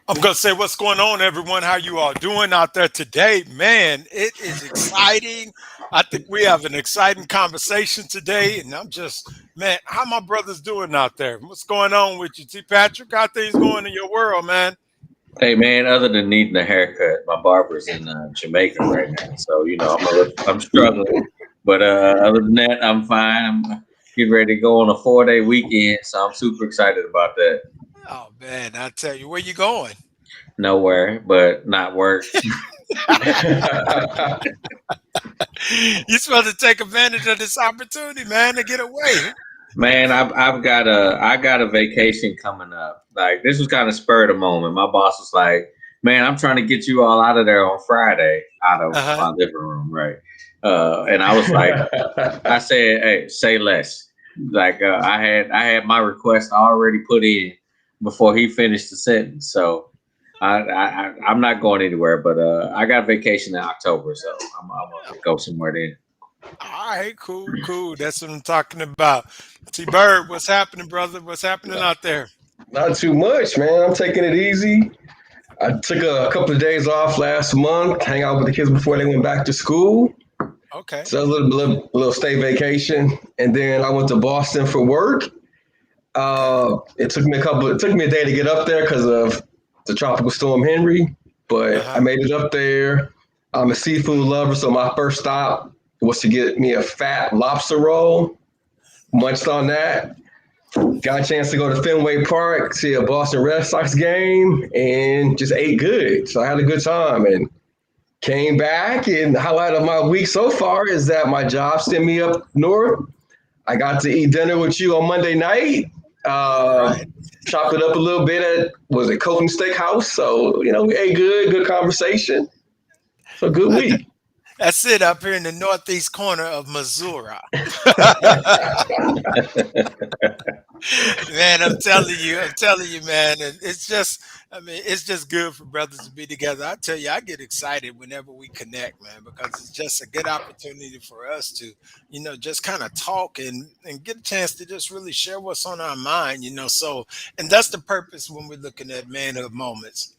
I'm gonna say what's going on, everyone. How you all doing out there today? Man, it is exciting. I think we have an exciting conversation today, and I'm just, man, how my brothers doing out there? What's going on with you, T. Patrick? How things going in your world, man? Hey man, other than needing a haircut, my barber's in Jamaica right now, so I'm struggling. But other than that, I'm fine. I'm getting ready to go on a 4 day weekend, so I'm super excited about that. Oh man, I tell you, where you going? Nowhere, but not work. You supposed to take advantage of this opportunity, man, to get away. Man, I got a vacation coming up. Like this was kind of spur of the moment. My boss was like, "Man, I'm trying to get you all out of there on Friday, out of Uh huh. my living room, right?" And I was like, I said, "Hey, say less." Like I had my request already put in before he finished the sentence. So I'm not going anywhere, but I got vacation in October, so I'm gonna go somewhere then. All right, cool, cool. That's what I'm talking about. T. Bird, what's happening, brother? What's happening out there? Not too much, man. I'm taking it easy. I took a couple of days off last month, hang out with the kids before they went back to school. Okay. So a little state vacation, and then I went to Boston for work. Okay. It took me a day to get up there because of the tropical storm Henry, Uh but I huh. made it up there. I'm a seafood lover, so my first stop was to get me a fat lobster roll. Munched on that. Got a chance to go to Fenway Park, see a Boston Red Sox game, and just ate good. So I had a good time and came back. And the highlight of my week so far is that my job sent me up north. I got to eat dinner with you on Monday night. All Uh, right. Chopped it up a little bit at was it Colton Steakhouse. So we ate good conversation. So good week. That's it up here in the northeast corner of Missouri. Man, I'm telling you, man, and it's just, I mean, it's just good for brothers to be together. I tell you, I get excited whenever we connect, man, because it's just a good opportunity for us to, just kind of talk and get a chance to just really share what's on our mind. So, and that's the purpose when we're looking at manhood moments.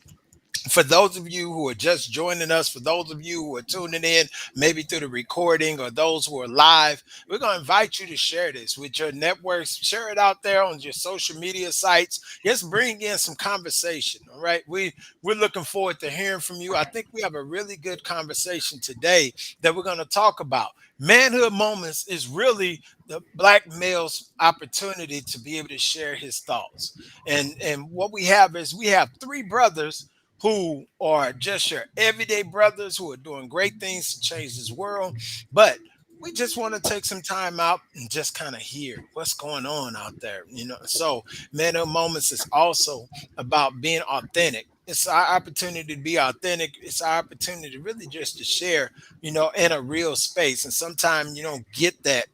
For those of you who are just joining us, for those of you who are tuning in, maybe through the recording or those who are live, we're going to invite you to share this with your networks. Share it out there on your social media sites. Just bring in some conversation. All right. We're looking forward to hearing from you. I think we have a really good conversation today that we're going to talk about. Manhood moments is really the black male's opportunity to be able to share his thoughts. And what we have is we have three brothers who are just your everyday brothers who are doing great things to change this world. But we just want to take some time out and just kind of hear what's going on out there. So, Man of Moments is also about being authentic. It's our opportunity to be authentic. It's our opportunity to really just to share, in a real space. And sometimes you don't get that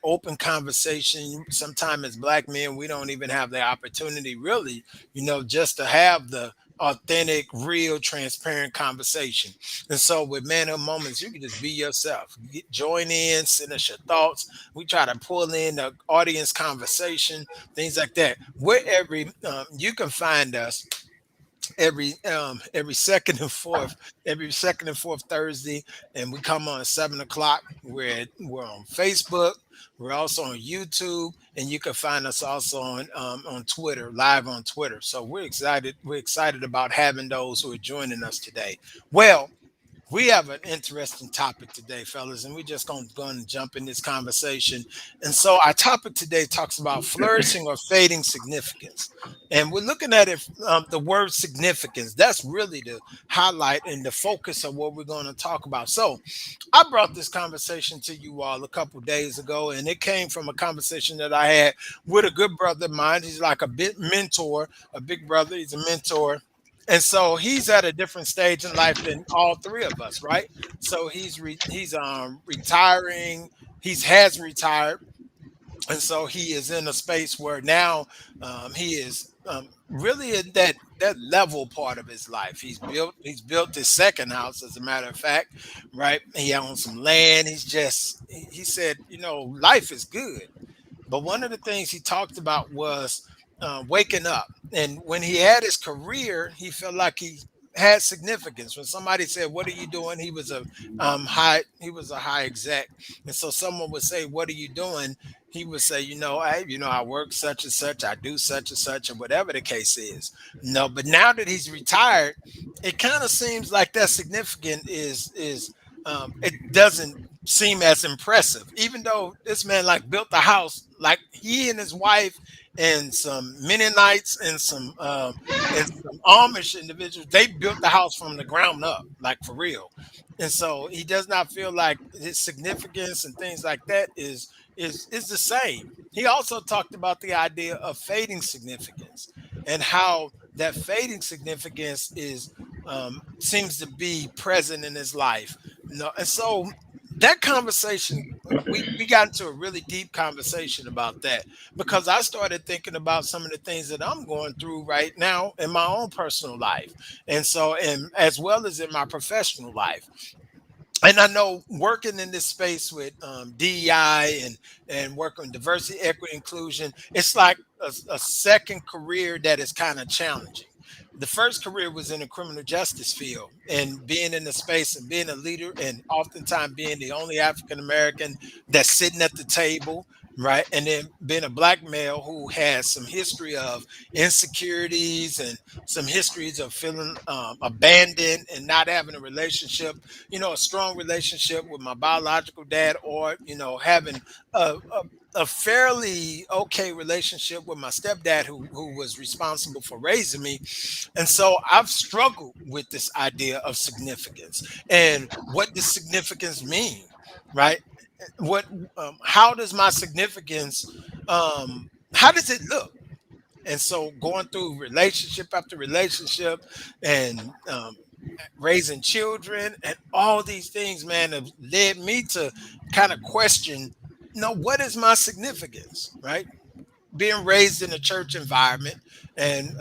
open conversation. Sometimes as black men, we don't even have the opportunity really, just to have the authentic, real, transparent conversation. And so with Man Up Moments, you can just be yourself. Join in, send us your thoughts. We try to pull in the audience conversation, things like that. You can find us every second and fourth Thursday, and we come on at 7 o'clock. We're on Facebook. We're also on YouTube, and you can find us also on Twitter, live on Twitter. So we're excited. We're excited about having those who are joining us today. Well, we have an interesting topic today, fellas, and we're just going to go and jump in this conversation. And so, our topic today talks about flourishing or fading significance. And we're looking at it, the word significance. That's really the highlight and the focus of what we're going to talk about. So, I brought this conversation to you all a couple days ago, and it came from a conversation that I had with a good brother of mine. He's like a big mentor, a big brother. He's a mentor, and so he's at a different stage in life than all three of us, right? So he's retiring. He's has retired, and so he is in a space where now he is really in that level part of his life. He's built his second house, as a matter of fact, right? He owns some land. He said, life is good. But one of the things he talked about was waking up. And when he had his career, he felt like he had significance. When somebody said, "What are you doing?" He was a high exec, and so someone would say, "What are you doing?" He would say, I work such and such, I do such and such, or whatever the case is. No, but now that he's retired, it kind of seems like that significant is it doesn't seem as impressive, even though this man like built a house, like he and his wife and some Mennonites and some Amish individuals. They built the house from the ground up, like for real. And so he does not feel like his significance and things like that is the same. He also talked about the idea of fading significance and how that fading significance is seems to be present in his life. And so that conversation, we got into a really deep conversation about that because I started thinking about some of the things that I'm going through right now in my own personal life. And so, and as well as in my professional life. And I know working in this space with DEI and working with diversity, equity, inclusion, it's like a second career that is kind of challenging. The first career was in the criminal justice field and being in the space and being a leader and oftentimes being the only African American that's sitting at the table, right? And then being a black male who has some history of insecurities and some histories of feeling abandoned and not having a relationship, a strong relationship with my biological dad, or having a fairly okay relationship with my stepdad who was responsible for raising me. And so I've struggled with this idea of significance and what does significance mean, right? What How does my significance how does it look? And so going through relationship after relationship and raising children and all these things, man, have led me to kind of question, what is my significance, right? Being raised in a church environment, and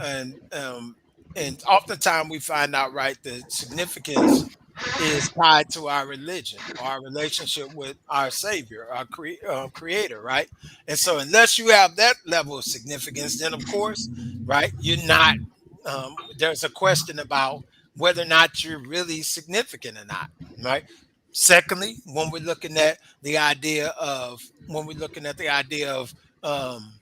and oftentimes we find out, right, the significance is tied to our religion, our relationship with our Savior, our Creator, right? And so, unless you have that level of significance, then of course, right, you're not. There's a question about whether or not you're really significant or not, right? Secondly, when we're looking at the idea um,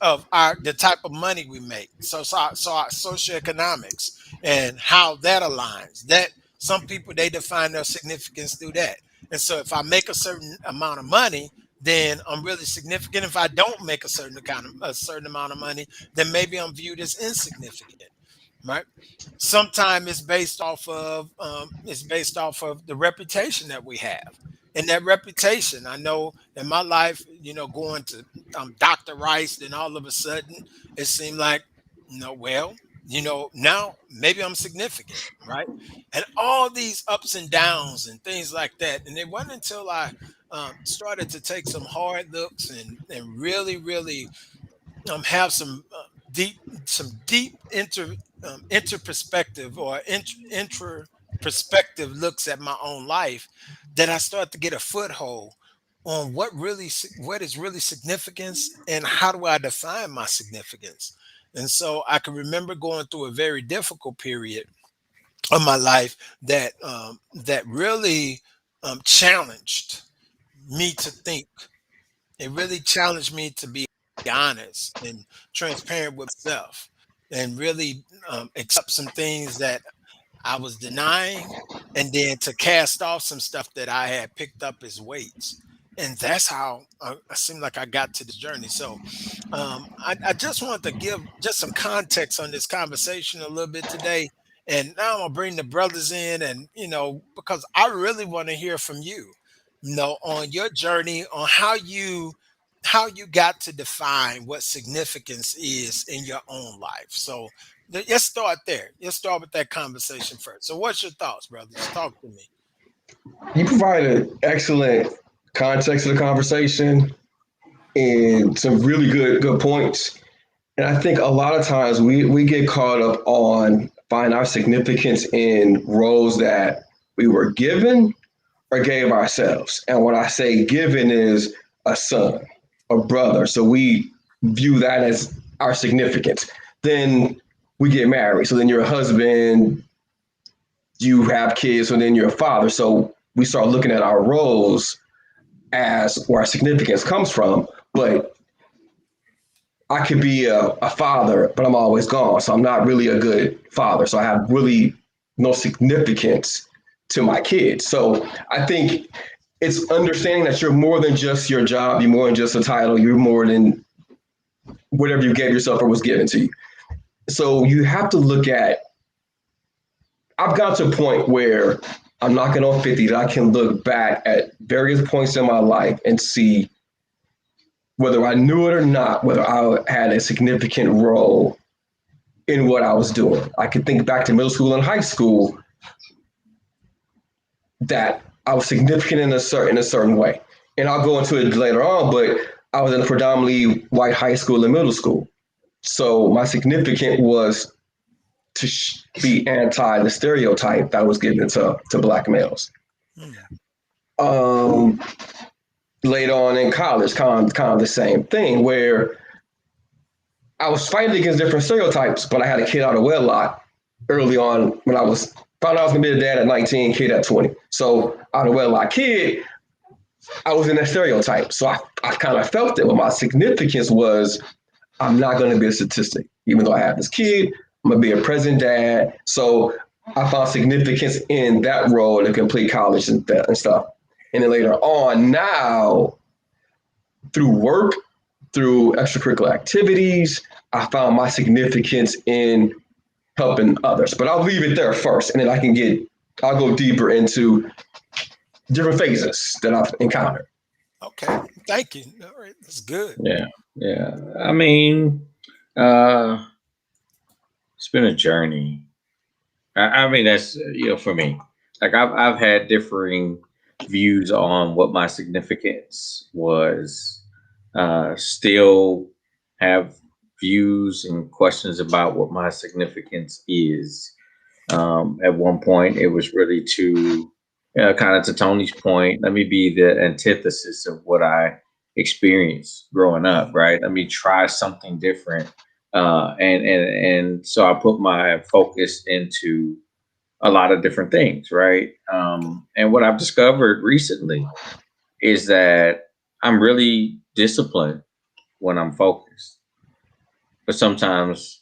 of our the type of money we make. So our socioeconomics and how that aligns. That some people they define their significance through that. And so if I make a certain amount of money, then I'm really significant. If I don't make a certain amount of money, then maybe I'm viewed as insignificant, right? Sometimes it's based off of the reputation that we have. And that reputation, I know in my life, going to Dr. Rice, then all of a sudden it seemed like, well, now maybe I'm significant, right? And all these ups and downs and things like that. And it wasn't until I started to take some hard looks and really, really have deep deep inter perspective or intra perspective looks at my own life, that I start to get a foothold on what is really significance and how do I define my significance. And so I can remember going through a very difficult period of my life that really challenged me to think. It really challenged me to be honest and transparent with myself and really accept some things that I was denying, and then to cast off some stuff that I had picked up as weights. And that's how I seem like I got to this journey. So I just wanted to give just some context on this conversation a little bit today. And now I'm gonna bring the brothers in, and because I really want to hear from you, on your journey, on how you got to define what significance is in your own life. So let's start there. Let's start with that conversation first. So, what's your thoughts, brothers? Talk to me. You provided excellent context to the conversation and some really good points. And I think a lot of times we get caught up on find our significance in roles that we were given or gave ourselves. And when I say given is a son, a brother. So we view that as our significance. Then we get married. So then you're a husband, you have kids, and then you're a father. So we start looking at our roles as where our significance comes from. But I could be a father, but I'm always gone. So I'm not really a good father. So I have really no significance to my kids. So I think it's understanding that you're more than just your job, you're more than just a title, you're more than whatever you gave yourself or was given to you. So you have to look at, I've got to a point where I'm knocking on 50 that I can look back at various points in my life and see whether I knew it or not, whether I had a significant role in what I was doing. I could think back to middle school and high school that I was significant in a certain way. And I'll go into it later on, but I was in a predominantly white high school and middle school. So my significant was to be anti the stereotype that was given to black males. Mm. Um, Later on in college, kind of the same thing where I was fighting against different stereotypes, but I had a kid out of wedlock early on when I was found out I was gonna be a dad at 19, kid at 20. So out of wedlock kid, I was in that stereotype. So I kind of felt it, but my significance was I'm not gonna be a statistic. Even though I have this kid, I'm gonna be a present dad. So I found significance in that role to complete college and stuff. And then later on, now through work, through extracurricular activities, I found my significance in helping others. But I'll leave it there first, and then I'll go deeper into different phases that I've encountered. Okay. Thank you. All right. That's good. Yeah, yeah. I mean, uh, it's been a journey. I mean, that's for me. Like I've had differing views on what my significance was. Still have views and questions about what my significance is. At one point, it was really to kind of to Tony's point. Let me be the antithesis of what I experienced growing up. Mm. Right. Let me try something different. And so I put my focus into a lot of different things, right? And what I've discovered recently is that I'm really disciplined when I'm focused, but sometimes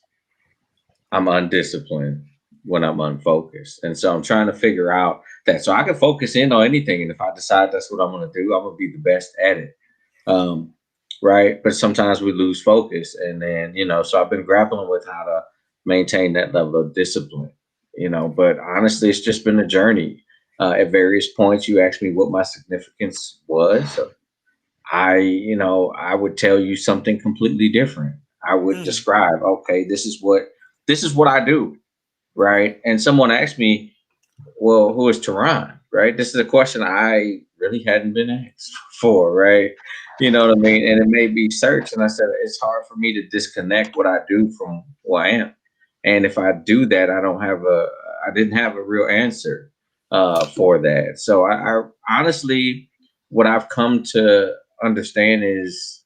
I'm undisciplined when I'm unfocused. And so I'm trying to figure out that so I can focus in on anything. And if I decide that's what I'm going to do, I'm going to be the best at it. Um, right. But sometimes we lose focus. And then, so I've been grappling with how to maintain that level of discipline, but honestly, it's just been a journey. At various points, you asked me what my significance was. I would tell you something completely different. I would Mm. describe, okay, this is what I do, right? And someone asked me, well, who is Tehran, right? This is a question I really hadn't been asked before, right? You know what I mean? And it made me search, and I said it's hard for me to disconnect what I do from who I am. And if I do that, I didn't have a real answer for that. So I honestly, what I've come to understand is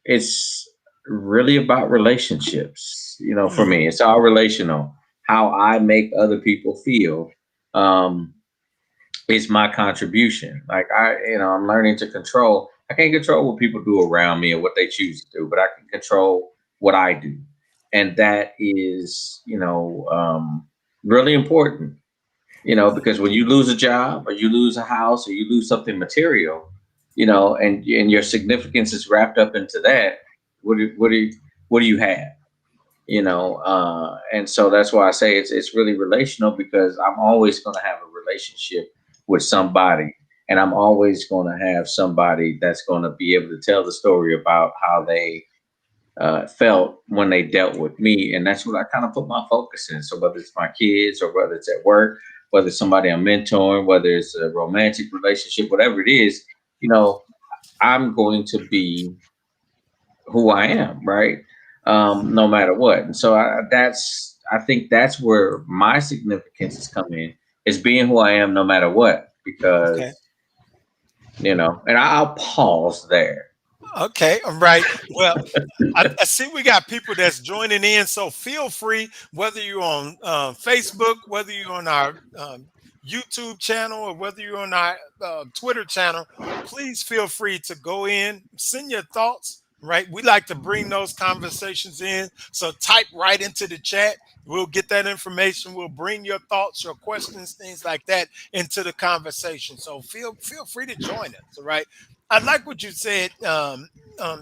it's really about relationships. For Mm. me, it's all relational. How I make other people feel um, is my contribution. Like I'm learning to control. I can't control what people do around me or what they choose to do, but I can control what I do, and that is, really important. Because when you lose a job or you lose a house or you lose something material, and your significance is wrapped up into that, what do you have? And so that's why I say it's really relational because I'm always going to have a relationship with somebody, and I'm always going to have somebody that's going to be able to tell the story about how they felt when they dealt with me. And that's what I kind of put my focus in. So whether it's my kids or whether it's at work, whether it's somebody I'm mentoring, whether it's a romantic relationship, whatever it is, you know, I'm going to be who I am, right? No matter what. And so I think that's where my significance is coming in, is being who I am no matter what. Okay. Because, and I'll pause there. Okay, all right. Well, I see we got people that's joining in, so feel free, whether you're on Facebook, whether you're on our YouTube channel, or whether you're on our Twitter channel, please feel free to go in, send your thoughts. Right, we like to bring those conversations in. So type right into the chat. We'll get that information. We'll bring your thoughts, your questions, things like that into the conversation. So feel free to join us. All right. I like what you said,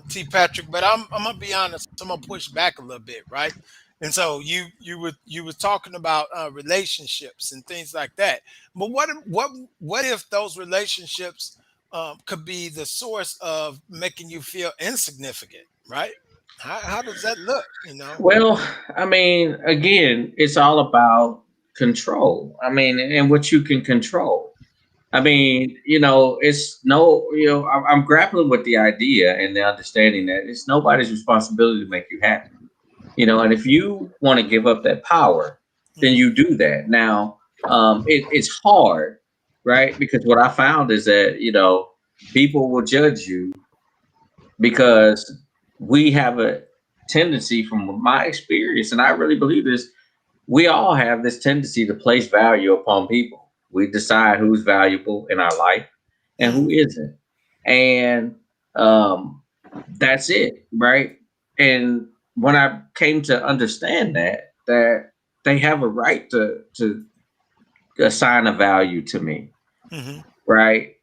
T. Patrick, but I'm gonna be honest. I'm gonna push back a little bit, right? And so you were talking about relationships and things like that. But what if those relationships could be the source of making you feel insignificant, right? How does that look? You know? Well, I mean, again, it's all about control. I mean, and what you can control. I mean, it's no, I'm grappling with the idea and the understanding that it's nobody's responsibility to make you happy. And if you want to give up that power, then Hmm. you do that. Now, it's hard, right? Because what I found is that, people will judge you because we have a tendency, from my experience, and I really believe this, we all have this tendency to place value upon people. We decide who's valuable in our life and who Hmm. isn't. And um, that's it, right? And when I came to understand that they have a right to assign a value to me, Hmm. right?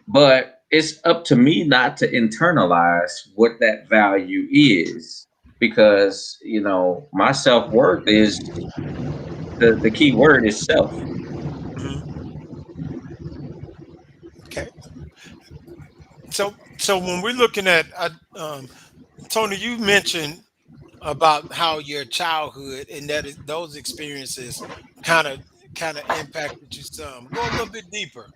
But it's up to me not to internalize what that value is, because my self-worth is the key word is self. Hmm. Okay. So when we're looking at Tony, you mentioned about how your childhood and those experiences kind of kind of impacted you some. Go a little bit deeper.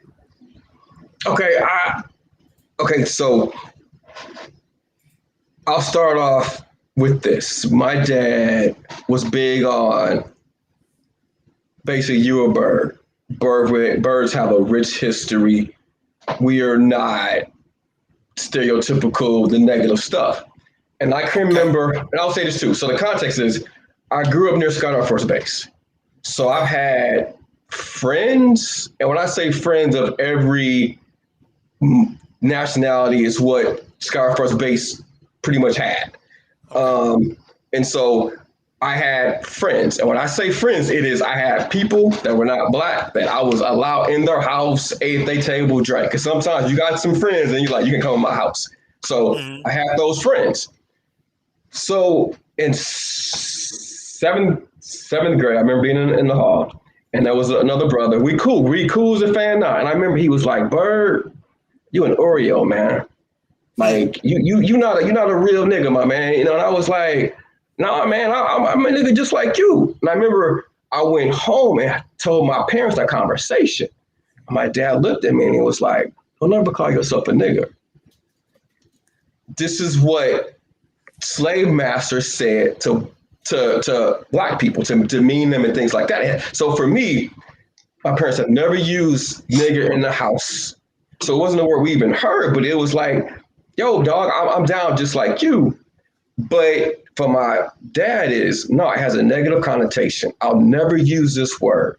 Okay, so I'll start off with this. My dad was big on basically you a bird. Birds have a rich history. We are not stereotypical, the negative stuff. And I can Okay. remember, and I'll say this too. So the context is, I grew up near Scott Force Base. So I've Okay. had friends, and when I say friends of every nationality, is what Scott Force Base pretty much had. Okay. Um, and so I had friends. And when I say friends, it is I had people that were not black that I was allowed in their house, ate their table, drank. Because sometimes you got some friends and you're like, you can come to my house. So Hmm. I had those friends. So in seventh grade, I remember being in the hall, and there was another brother. We cool as a fan now. And I remember he was like, "Bird, you an Oreo, man. Hmm. Like you're not a real nigga, my man." And I was like, "Nah, man, I'm a nigga just like you." And I remember I went home and told my parents that conversation. My dad looked at me and he was like, "Don't ever call yourself a nigga. This is what slave masters said to black people to demean them and things like that." So for me, my parents have never used nigger in the house. So it wasn't a word we even heard, but it was like, yo, dog, I'm down just like you. But for my dad is, no, it has a negative connotation. I'll never use this word.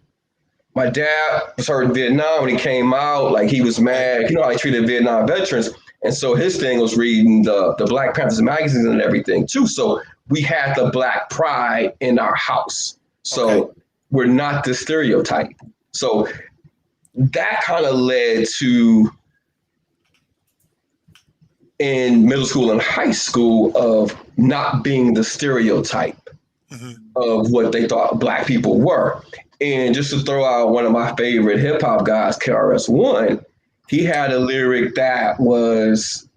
My dad was hurt in Vietnam when he came out, like he was Okay. mad. You know how they treated Vietnam veterans. And so his thing was reading the Black Panthers magazines and everything too. So we had the black pride in our house. Okay. So we're not the stereotype. So that kind of led to in middle school and high school of not being the stereotype Hmm. of what they thought black people were. And just to throw out one of my favorite hip hop guys, KRS-One, he had a lyric that was,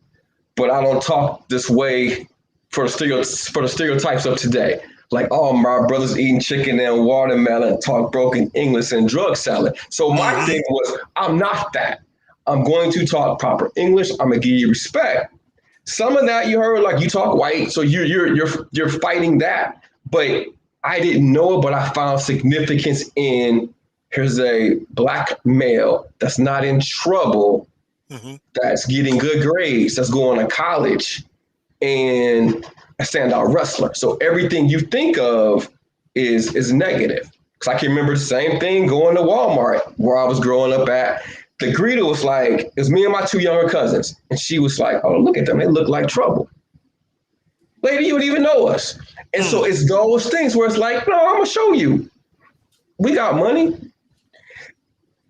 "But I don't talk this way for the stereotypes of today. Like, oh, my brother's eating chicken and watermelon, talk broken English and drug selling." So my Hmm. thing was, I'm not that. I'm going to talk proper English. I'm gonna give you respect. Some of that you heard, like you talk white, so you're fighting that. But I didn't know it, but I found significance in here's a black male that's not in trouble Hmm. that's getting good grades, that's going to college, and a standout wrestler. So everything you think of is negative. Because I can remember the same thing going to Walmart where I was growing up at. The greeter was like, it was me and my two younger cousins, and she was like, "Oh, look at them, they look like trouble." Lady, you would even know us. And so Mm. it's those things where it's like, no, I'm gonna show you. We got money.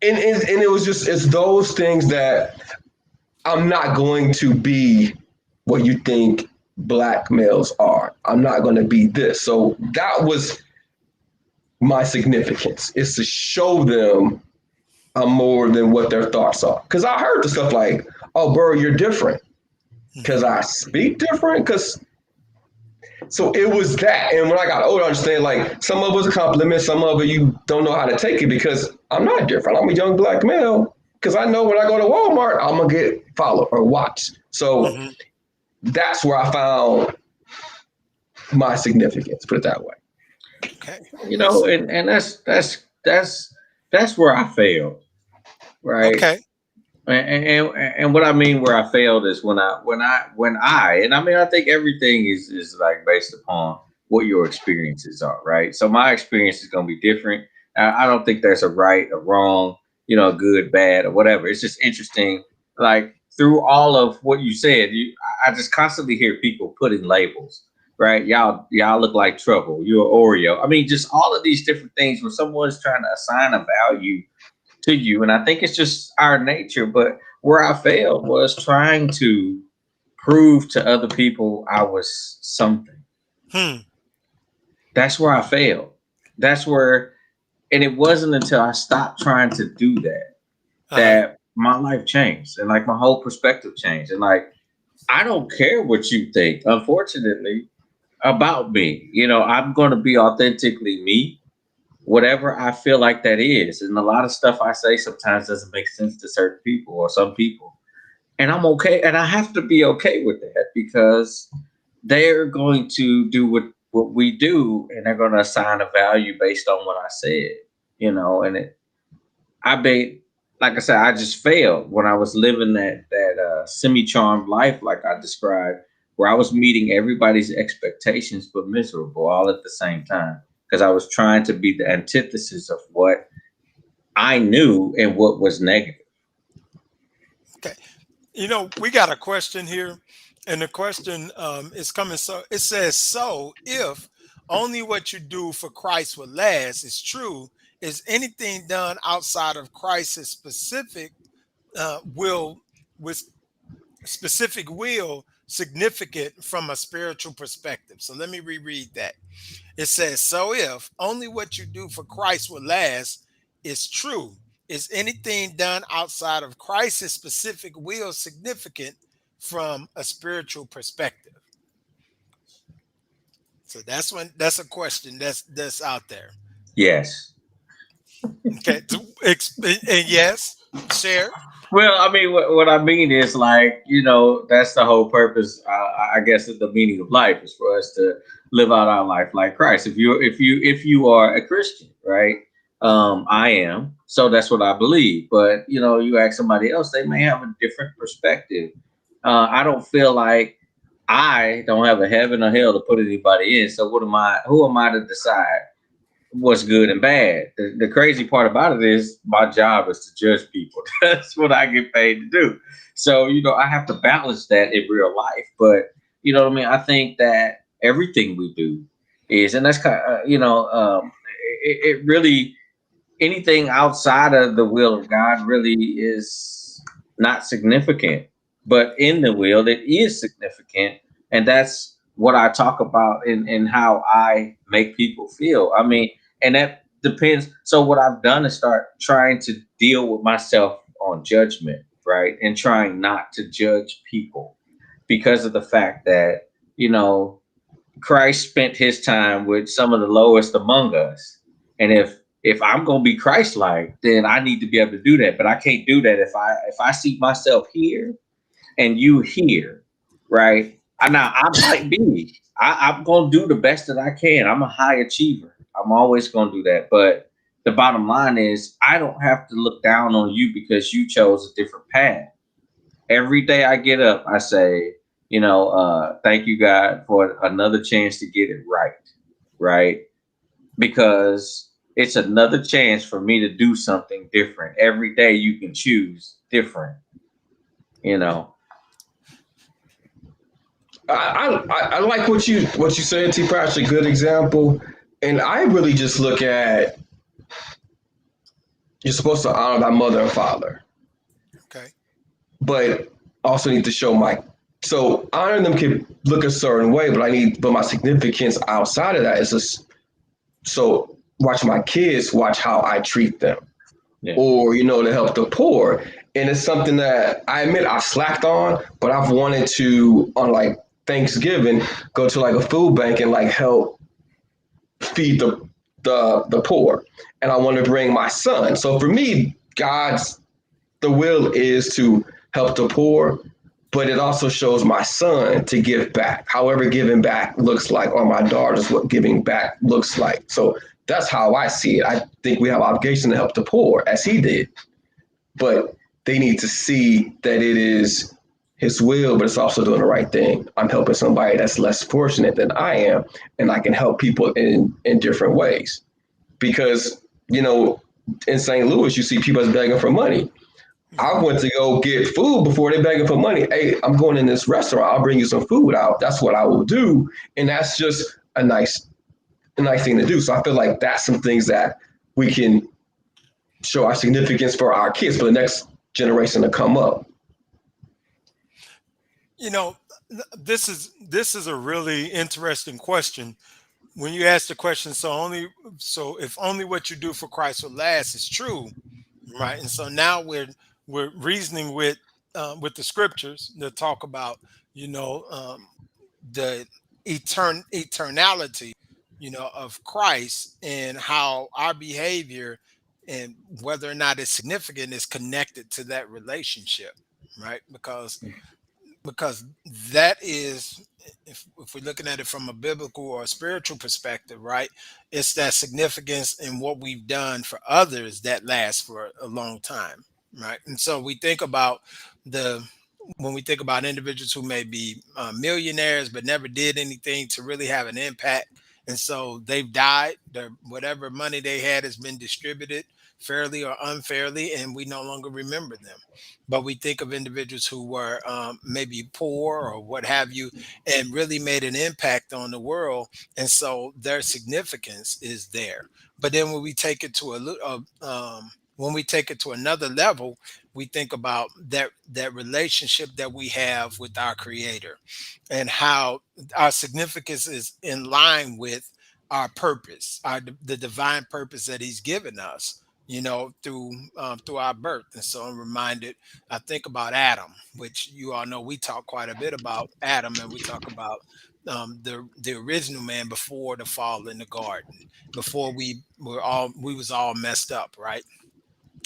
And it was just it's those things that I'm not going to be what you think black males are. I'm not going to be this. So that was my significance, is to show them I'm more than what their thoughts are. Because I heard the stuff like, "Oh, bro, you're different." Hmm. Because I speak different. Because so it was that. And when I got older, I understand like some of it's compliments, some of it you don't know how to take it because I'm not different. I'm a young black male. Because I know when I go to Walmart, I'm gonna get followed or watched. So Hmm. that's where I found my significance, put it that way. Okay. You know, That's and that's where I failed, right? okay. And what I mean where I failed is when I and I mean I think everything is like based upon what your experiences are, right? So my experience is going to be different. I don't think there's a right or wrong, good, bad, or whatever. It's just interesting. Like through all of what you said, I just constantly hear people putting labels, right? Y'all look like trouble. You're Oreo. I mean, just all of these different things where someone's trying to assign a value to you. And I think it's just our nature. But where I failed was trying to prove to other people I was something. Hmm. That's where I failed. That's where, and it wasn't until I stopped trying to do that Uh-huh. that my life changed and like my whole perspective changed. And like, I don't care what you think, unfortunately, about me. I'm going to be authentically me, whatever I feel like that is. And a lot of stuff I say sometimes doesn't make sense to certain people or some people. And I'm okay. And I have to be okay with that because they're going to do what we do and they're going to assign a value based on what I said, and I made, like I said, I just failed when I was living that semi-charmed life like I described, where I was meeting everybody's expectations but miserable all at the same time because I was trying to be the antithesis of what I knew and what was negative. Okay. We got a question here, and the question is coming. So it says, "So if only what you do for Christ will last is true, is anything done outside of Christ's will with specific will significant from a spiritual perspective?" So let me reread that. It says, "So if only what you do for Christ will last is true, is anything done outside of Christ's specific will significant from a spiritual perspective?" So that's a question that's out there. Yes. Okay. And yes, share. Well, I mean, what I mean is like, that's the whole purpose. I guess of the meaning of life is for us to live out our life like Christ. If you are a Christian, right? Mhm. I am, so that's what I believe. But you ask somebody else, they may have a different perspective. I don't feel like I don't have a heaven or hell to put anybody in. So what am I? Who am I to decide what's good and bad? The crazy part about it is my job is to judge people. That's what I get paid to do. So, I have to balance that in real life. But, you know what I mean? I think that everything we do is, and that's kind of, it really, anything outside of the will of God really is not significant. But in the will, it is significant. And that's what I talk about in how I make people feel. I mean, and that depends. So, what I've done is start trying to deal with myself on judgment, right? And trying not to judge people because of the fact that, you know, Christ spent his time with some of the lowest among us. And if I'm gonna be Christ-like, then I need to be able to do that. But I can't do that if I see myself here and you here, right? I might be. I'm gonna do the best that I can. I'm a high achiever. I'm always gonna do that. But the bottom line is I don't have to look down on you because you chose a different path. Every day I get up, I say, thank you, God, for another chance to get it right. Right. Because it's another chance for me to do something different. Every day you can choose different, you know. I like what you said, T. Pratt's a good example, and I really just look at you're supposed to honor thy mother and father, Okay. but also need to show my so honoring them can look a certain way, but my significance outside of that is just so watch my kids watch how I treat them, Yeah. or to help the poor, and it's something that I admit I slacked on, but I've wanted to on like Thanksgiving go to like a food bank and like help feed the poor, and I want to bring my son. So for me, God's the will is to help the poor, but it also shows my son to give back. However, giving back looks like, or my daughters, what giving back looks like. So that's how I see it. I think we have obligation to help the poor, as he did, but they need to see that it is his will, but it's also doing the right thing. I'm helping somebody that's less fortunate than I am, and I can help people in different ways. Because in St. Louis, you see people that's begging for money. I Hmm. went to go get food before they begging for money. Hey, I'm going in this restaurant. I'll bring you some food out. That's what I will do, and that's just a nice thing to do. So I feel like that's some things that we can show our significance for our kids, for the next generation to come up. You know, this is a really interesting question. When you ask the question, so if only what you do for Christ will last is true, right? And so now we're reasoning with the scriptures that talk about you know um, the eternality of Christ, and how our behavior and whether or not it's significant is connected to that relationship, right? Because that is, if we're looking at it from a biblical or a spiritual perspective, right, it's that significance in what we've done for others that lasts for a long time, right? And so we think about the when we think about individuals who may be millionaires but never did anything to really have an impact, and so they've died, their whatever money they had has been distributed fairly or unfairly, and we no longer remember them. But we think of individuals who were maybe poor or what have you, and really made an impact on the world, and so their significance is there. But then when we take it to when we take it to another level, we think about that relationship that we have with our Creator, and how our significance is in line with our purpose, the divine purpose that He's given us. Through our birth. And so I'm reminded, I think about Adam, which you all know we talk quite a bit about Adam, and we talk about the original man before the fall in the garden, before we was all messed up, right?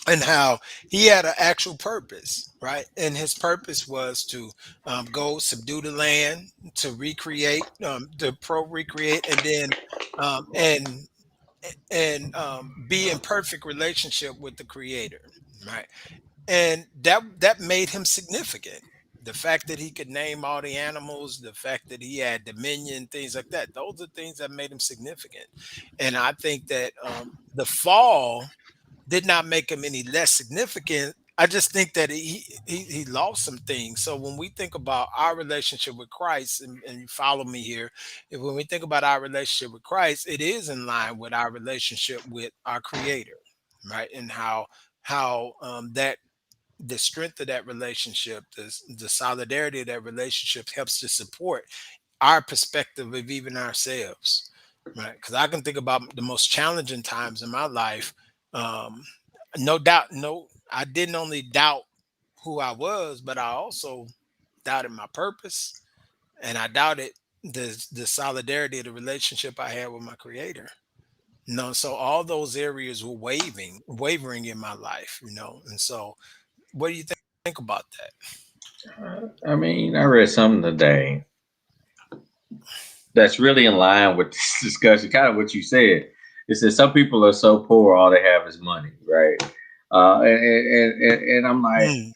And how he had an actual purpose, right? And his purpose was to go subdue the land, to recreate, to recreate, and then um, and be in perfect relationship with the Creator, right? And that made him significant. The fact that he could name all the animals, the fact that he had dominion, things like that, those are things that made him significant. And I think that the fall did not make him any less significant. I just think that he lost some things. So when we think about our relationship with Christ, and you follow me here, when we think about our relationship with Christ, it is in line with our relationship with our Creator, right? And how that the strength of that relationship, the solidarity of that relationship helps to support our perspective of even ourselves, right? Because I can think about the most challenging times in my life. Um, no doubt, no, I didn't only doubt who I was, but I also doubted my purpose, and I doubted the solidarity of the relationship I had with my Creator. No, so all those areas were wavering in my life, and so what do you think about that? I mean, I read something today that's really in line with this discussion, kind of what you said. It says some people are so poor, all they have is money, right? And I'm like, Mm,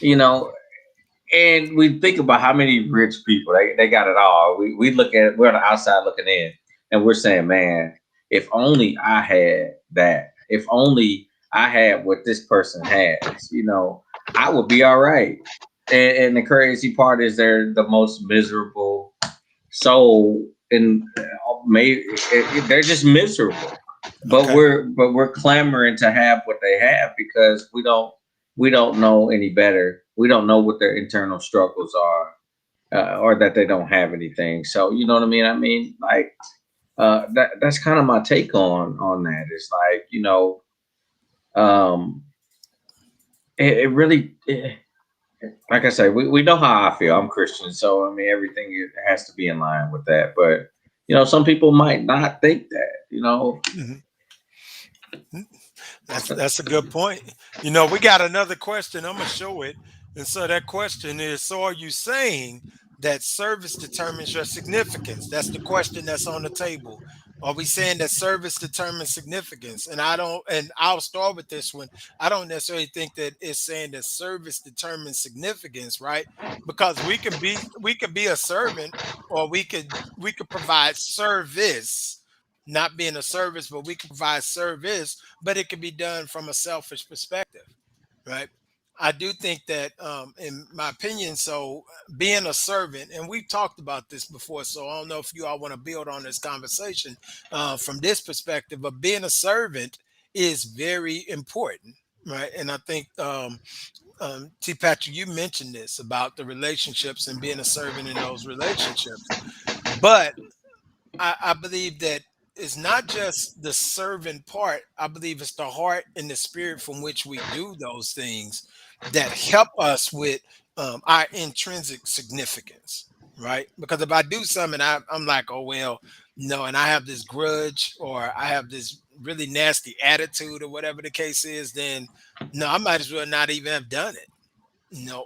you know, And we think about how many rich people they got it all. We look at we're on the outside looking in, and we're saying, man, if only I had that. If only I had what this person has, I would be all right. And the crazy part is they're the most miserable soul, and they're just miserable. But Okay. we're clamoring to have what they have because we don't know any better. We don't know what their internal struggles are, or that they don't have anything. So you know what I mean. I mean, like that's kind of my take on that. It's like um, it really. Like I say, we know how I feel. I'm Christian, so I mean everything has to be in line with that. But some people might not think that. Mhm. That's a good point. We got another question. I'm gonna show it. And so that question is: so are you saying that service determines your significance? That's the question that's on the table. Are we saying that service determines significance? And I don't, and I'll start with this one. I don't necessarily think that it's saying that service determines significance, right? Because we could be a servant, or we could provide service, not being a service, but we can provide service, but it can be done from a selfish perspective, right? I do think that, in my opinion, so being a servant, and we've talked about this before, so I don't know if you all want to build on this conversation from this perspective, but being a servant is very important, right? And I think, T. Patrick, you mentioned this about the relationships and being a servant in those relationships, but I believe that it's not just the servant part. I believe it's the heart and the spirit from which we do those things that help us with our intrinsic significance, right? Because if I do something, I'm like, oh, well, no, and I have this grudge or I have this really nasty attitude or whatever the case is, then no, I might as well not even have done it.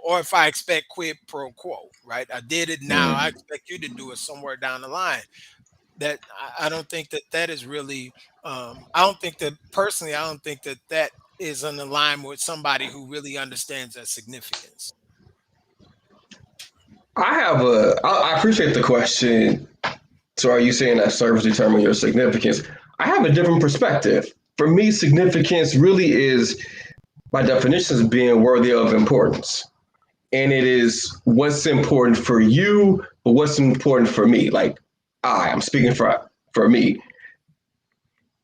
Or if I expect quid pro quo, right? I did it, now I Mm. expect you to do it somewhere down the line. That I don't think that that is really, I don't think that personally, I don't think that that is in alignment with somebody who really understands that significance. I appreciate the question. So are you saying that service determine your significance? I have a different perspective. For me, significance really is, by definition, is being worthy of importance. And it is what's important for you, but what's important for me. Like I'm speaking for me.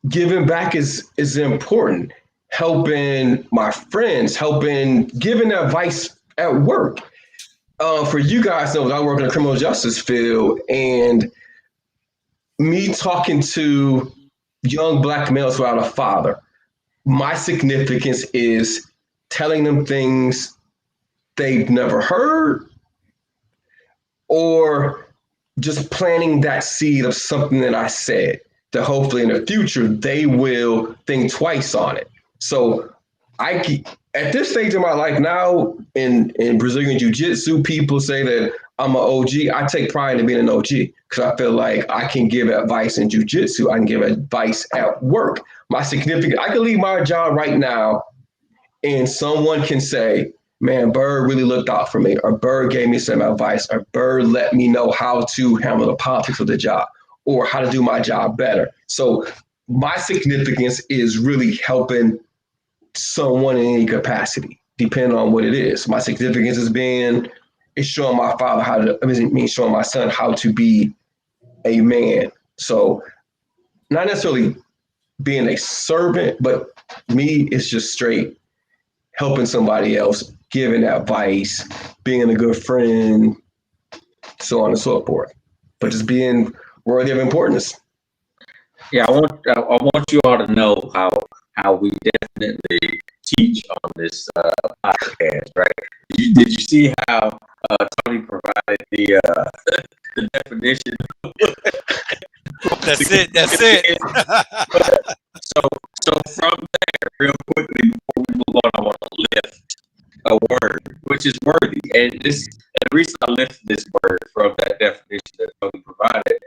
Giving back is important. Helping my friends, helping giving advice at work. For you guys know, I work in the criminal justice field, and me talking to young black males without a father, my significance is telling them things they've never heard, or just planting that seed of something that I said that hopefully in the future they will think twice on it. So at this stage of my life now in Brazilian Jiu Jitsu, people say that I'm an OG. I take pride in being an OG because I feel like I can give advice in Jiu Jitsu. I can give advice at work. I can leave my job right now and someone can say, man, Bird really looked out for me, or Bird gave me some advice, or Bird let me know how to handle the politics of the job, or how to do my job better. So my significance is really helping someone in any capacity, depending on what it is. My significance is showing my father showing my son how to be a man. So not necessarily being a servant, but me, it's just straight helping somebody else, giving advice, being a good friend, so on and so forth. But just being worthy of importance. Yeah, I want you all to know how we definitely teach on this podcast, right? Did you see how Tony provided the definition of That's it. That's it. significance? So so from there, real quickly before we move on, I want to lift a word, which is worthy. And the reason I lifted this word from that definition that Tony provided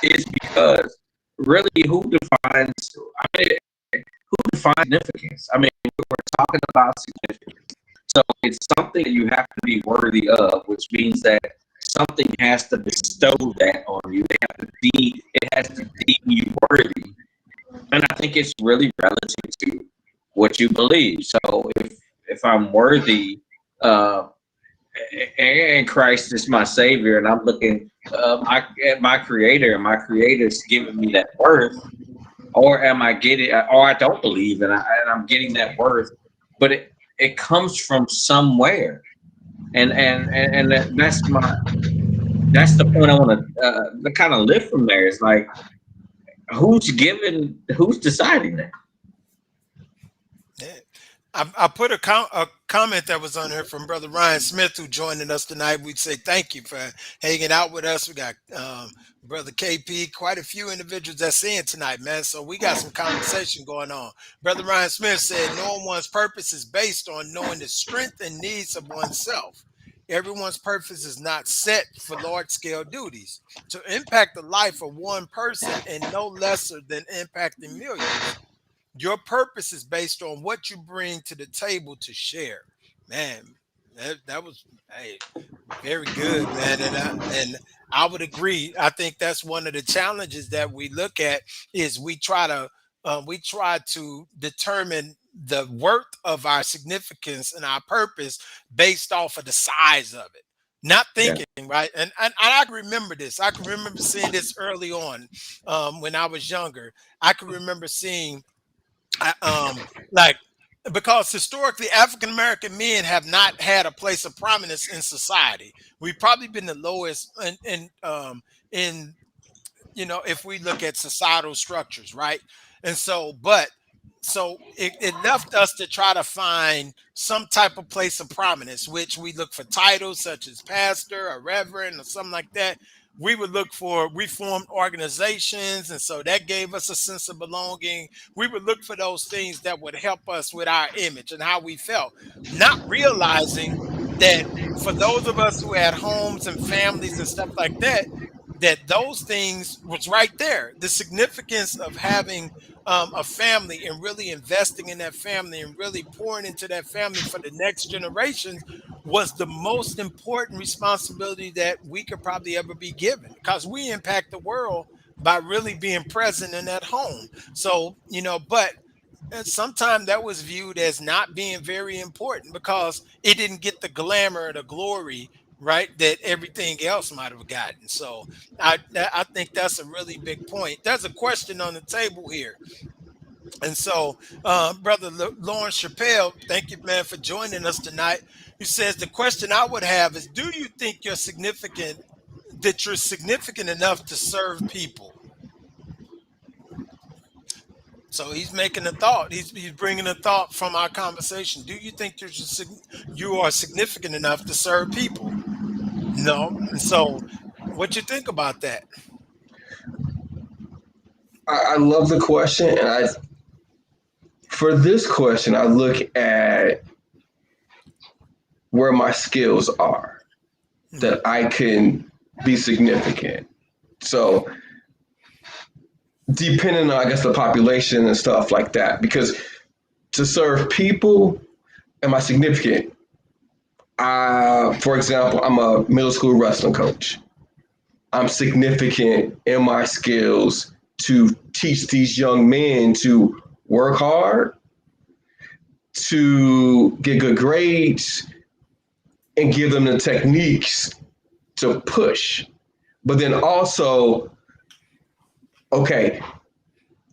is because really who defines I mean who defines significance? I mean we're talking about significance. So it's something that you have to be worthy of, which means that something has to bestow that on you. It has to deem you worthy. And I think it's really relative to what you believe. So if I'm worthy, uh, and Christ is my savior, and I'm looking at my creator, and my creator's giving me that worth, or am I getting, or I don't believe, and I'm getting that worth, but it comes from somewhere, and that's the point I want to kind of lift from there. Is like who's deciding that? Yeah. I put a comment that was on here from Brother Ryan Smith, who joining us tonight. We'd say thank you for hanging out with us. We got Brother KP, quite a few individuals that's in tonight, man. So we got some conversation going on. Brother Ryan Smith said, knowing one's purpose is based on knowing the strength and needs of oneself. Everyone's purpose is not set for large scale duties. To impact the life of one person and no lesser than impacting millions. Your purpose is based on what you bring to the table to share. Man, that was hey, very good, man. And I would agree. I think that's one of the challenges that we look at is we try to determine the worth of our significance and our purpose based off of the size of it. Not Yeah, thinking, right? And I can remember this. I can remember seeing this early on when I was younger. I can remember seeing I, like because historically African American men have not had a place of prominence in society. We've probably been the lowest in if we look at societal structures, right? And so, but so it left us to try to find some type of place of prominence, which we look for titles such as pastor or reverend or something like that. We formed organizations, and so that gave us a sense of belonging. We would look for those things that would help us with our image and how we felt, not realizing that for those of us who had homes and families and stuff like that, that those things was right there. The significance of having a family and really investing in that family and really pouring into that family for the next generations was the most important responsibility that we could probably ever be given because we impact the world by really being present in that home. So, but sometimes that was viewed as not being very important because it didn't get the glamour or the glory, right, that everything else might have gotten. So I think that's a really big point. There's a question on the table here. And so, Brother Lawrence Chappelle, thank you, man, for joining us tonight. He says the question I would have is, do you think that you're significant enough to serve people? So he's making a thought. He's bringing a thought from our conversation. Do you think you are significant enough to serve people? No. And so, what you think about that? I love the question, and for this question, I look at where my skills are that I can be significant. So depending on, I guess, the population and stuff like that, because to serve people, am I significant? For example, I'm a middle school wrestling coach. I'm significant in my skills to teach these young men to work hard, to get good grades, and give them the techniques to push. But then also, okay,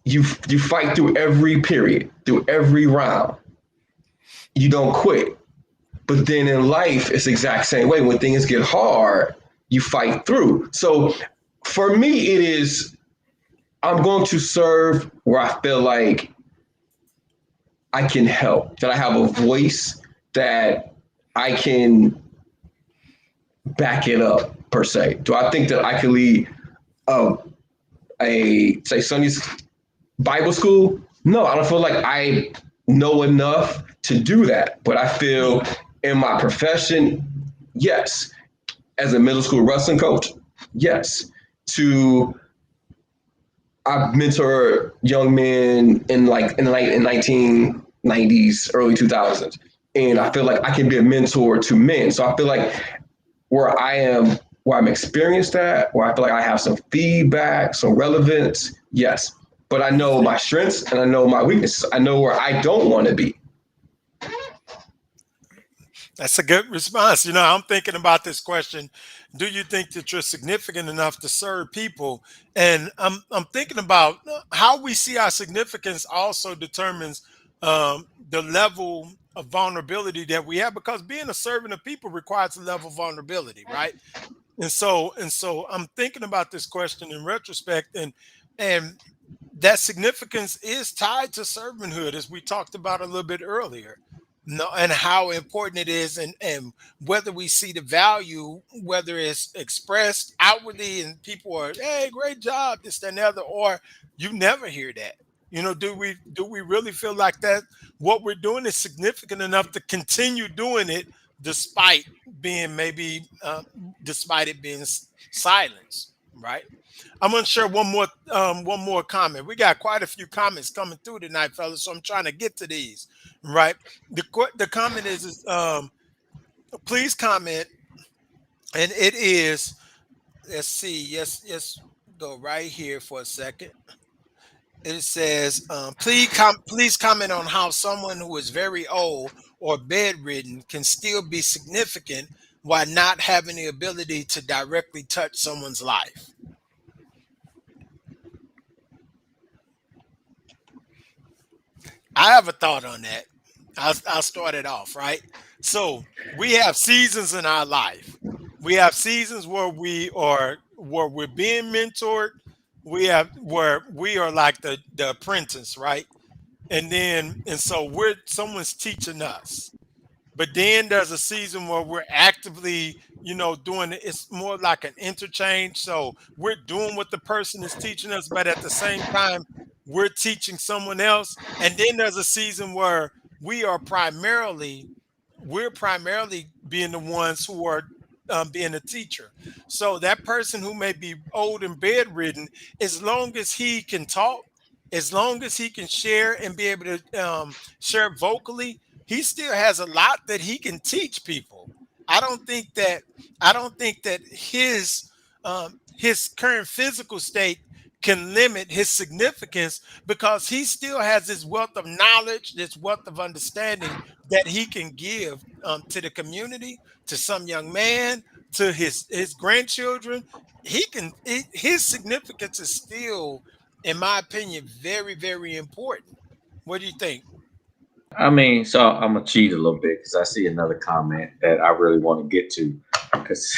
you fight through every period, through every round. You don't quit. But then in life, it's the exact same way. When things get hard, you fight through. So for me, it is, I'm going to serve where I feel like I can help, that I have a voice, that I can back it up, per se. Do I think that I can lead say Sunday Bible school? No, I don't feel like I know enough to do that. But I feel in my profession, yes. As a middle school wrestling coach, yes. I've mentored young men in the 1990s, early 2000s. and I feel like I can be a mentor to men. So I feel like where I am, where I'm experienced at, where I feel like I have some feedback, some relevance, yes. But I know my strengths and I know my weaknesses. I know where I don't want to be. That's a good response. I'm thinking about this question. Do you think that you're significant enough to serve people? And I'm thinking about how we see our significance also determines the level of vulnerability that we have, because being a servant of people requires a level of vulnerability, right? And so I'm thinking about this question in retrospect, and that significance is tied to servanthood, as we talked about a little bit earlier. No, and how important it is, and whether we see the value, whether it's expressed outwardly and people are, hey, great job, this, that, and the other, or you never hear that. Do we really feel like that what we're doing is significant enough to continue doing it despite being maybe despite it being silenced, right? I'm gonna share one more comment. We got quite a few comments coming through tonight, fellas. So I'm trying to get to these. Right. The comment is please comment, and it is, let's see, yes, go right here for a second. It says please comment on how someone who is very old or bedridden can still be significant while not having the ability to directly touch someone's life. I have a thought on that. I'll start it off, right? So we have seasons in our life. We have seasons where we're being mentored. We have where we are like the apprentice, right? And so we're someone's teaching us. But then there's a season where we're actively, doing it. It's more like an interchange. So we're doing what the person is teaching us, but at the same time, we're teaching someone else. And then there's a season where we are primarily being the ones who are being a teacher. So that person who may be old and bedridden, as long as he can talk, as long as he can share and be able to share vocally, he still has a lot that he can teach people. I don't think that his current physical state can limit his significance, because he still has this wealth of knowledge, this wealth of understanding that he can give to the community, to some young man, to his grandchildren. His significance is still, in my opinion, very, very important. What do you think? I mean, so I'm gonna cheat a little bit because I see another comment that I really want to get to. Because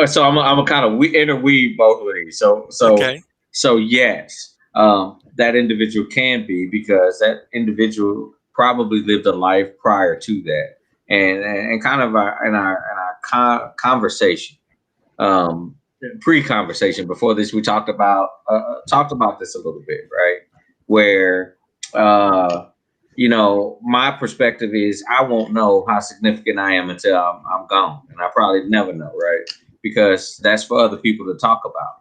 so I'm a kind of interweave both of these. Okay. So yes, that individual can be, because that individual probably lived a life prior to that, and kind of our conversation, um, pre-conversation before this, we talked about this a little bit, right? Where uh, my perspective is I won't know how significant I am until I'm gone, and I probably never know, right? Because that's for other people to talk about.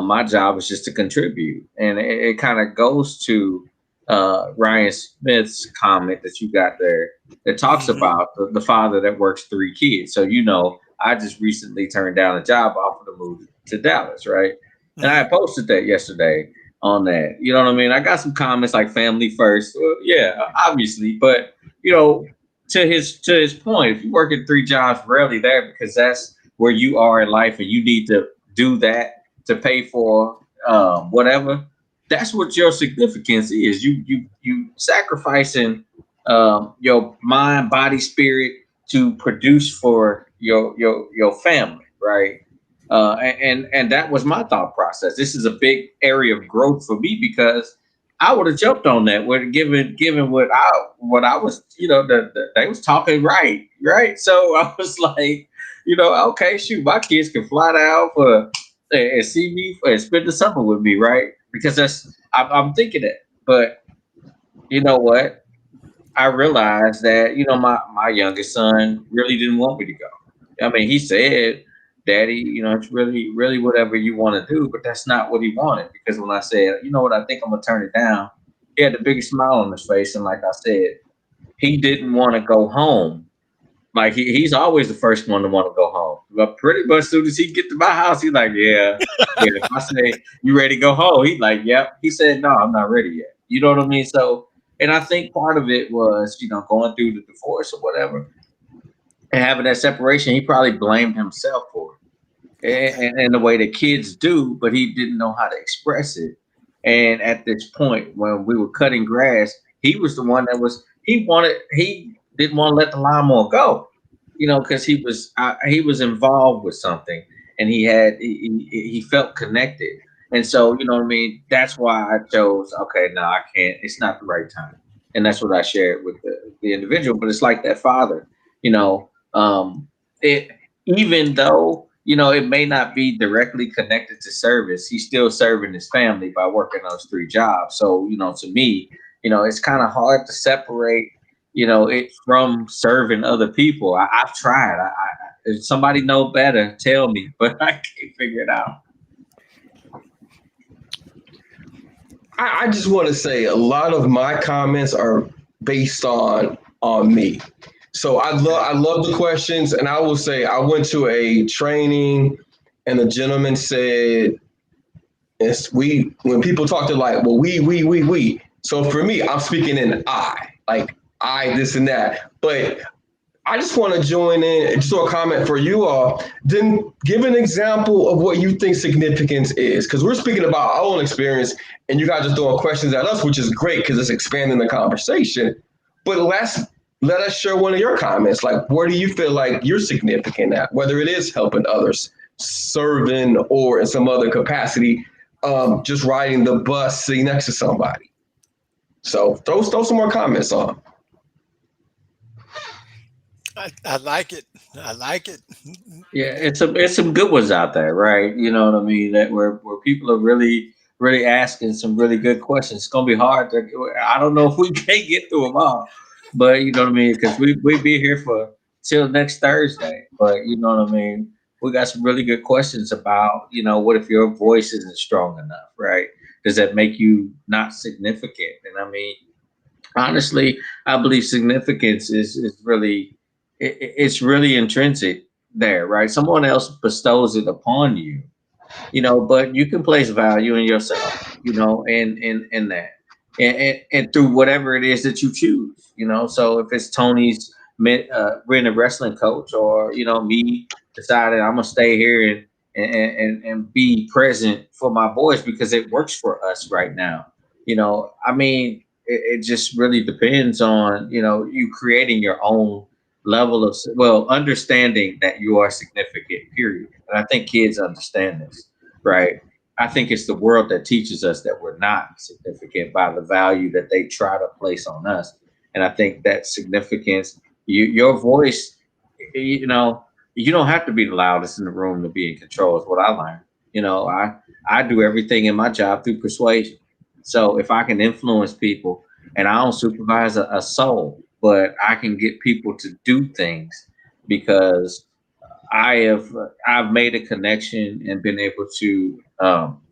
My job is just to contribute, and it kind of goes to Ryan Smith's comment that you got there that talks Hmm. about the father that works three kids. So I just recently turned down a job offer to move to Dallas, right? And I Hmm. posted that yesterday on that. You know what I mean? I got some comments like family first. Well, yeah, obviously, but you know, to his point, if you work at three jobs, rarely there because that's where you are in life, and you need to do that to pay for whatever. That's what your significance is. You sacrificing your mind, body, spirit to produce for your family, right? And that was my thought process. This is a big area of growth for me because I would have jumped on that with given what I was, they was talking right. So I was like, okay, shoot, my kids can fly down for and see me and spend the summer with me, right? Because I'm thinking that, but you know what? I realized that my youngest son really didn't want me to go. I mean, he said, "Daddy, it's really really whatever you want to do," but that's not what he wanted. Because when I said, "You know what? I think I'm gonna turn it down," he had the biggest smile on his face, and like I said, he didn't want to go home. Like he's always the first one to want to go home. But pretty much as soon as he get to my house, he's like, yeah, yeah. If I say you ready to go home, he's like, yep. He said, no, I'm not ready yet. You know what I mean? So, and I think part of it was, going through the divorce or whatever, and having that separation. He probably blamed himself for it, Okay. and the way that kids do, but he didn't know how to express it. And at this point, when we were cutting grass, he was the one that was he didn't want to let the lawnmower go, because he was involved with something, and he felt connected, and so what I mean. That's why I chose. Okay, no, I can't. It's not the right time, and that's what I shared with the individual. But it's like that father, you know. It even though it may not be directly connected to service, he's still serving his family by working those three jobs. So to me, it's kind of hard to separate it from serving other people. I've tried. If somebody know better, tell me, but I can't figure it out. I just want to say a lot of my comments are based on me. So I love the questions, and I will say I went to a training, and the gentleman said, "It's we." When people talk, they're like, "Well, we." So for me, I'm speaking in I, like I this and that. But I just want to join in, just a comment for you all. Then give an example of what you think significance is, because we're speaking about our own experience, and you guys are throwing questions at us, which is great because it's expanding the conversation. But let us share one of your comments. Like, where do you feel like you're significant at, whether it is helping others, serving, or in some other capacity, just riding the bus, sitting next to somebody. So throw some more comments on. I like it. I like it. Yeah, it's some good ones out there, right? You know what I mean? That where people are really really asking some really good questions. It's gonna be hard to. I don't know if we can get through them all, but you know what I mean? Because we be here for till next Thursday. But you know what I mean? We got some really good questions about what if your voice isn't strong enough, right? Does that make you not significant? And I mean, honestly, I believe significance is really it's really intrinsic there, right? Someone else bestows it upon you, but you can place value in yourself, in that, and through whatever it is that you choose, So if it's Tony's being a wrestling coach, or me deciding I'm gonna stay here and be present for my boys because it works for us right now, I mean, it just really depends on you creating your own level of understanding that you are significant. Period. And I think kids understand this, right? I think it's the world that teaches us that we're not significant by the value that they try to place on us. And I think that significance, your voice, you don't have to be the loudest in the room to be in control. Is what I learned. I do everything in my job through persuasion. So if I can influence people, and I don't supervise a soul, but I can get people to do things because I've made a connection and been able to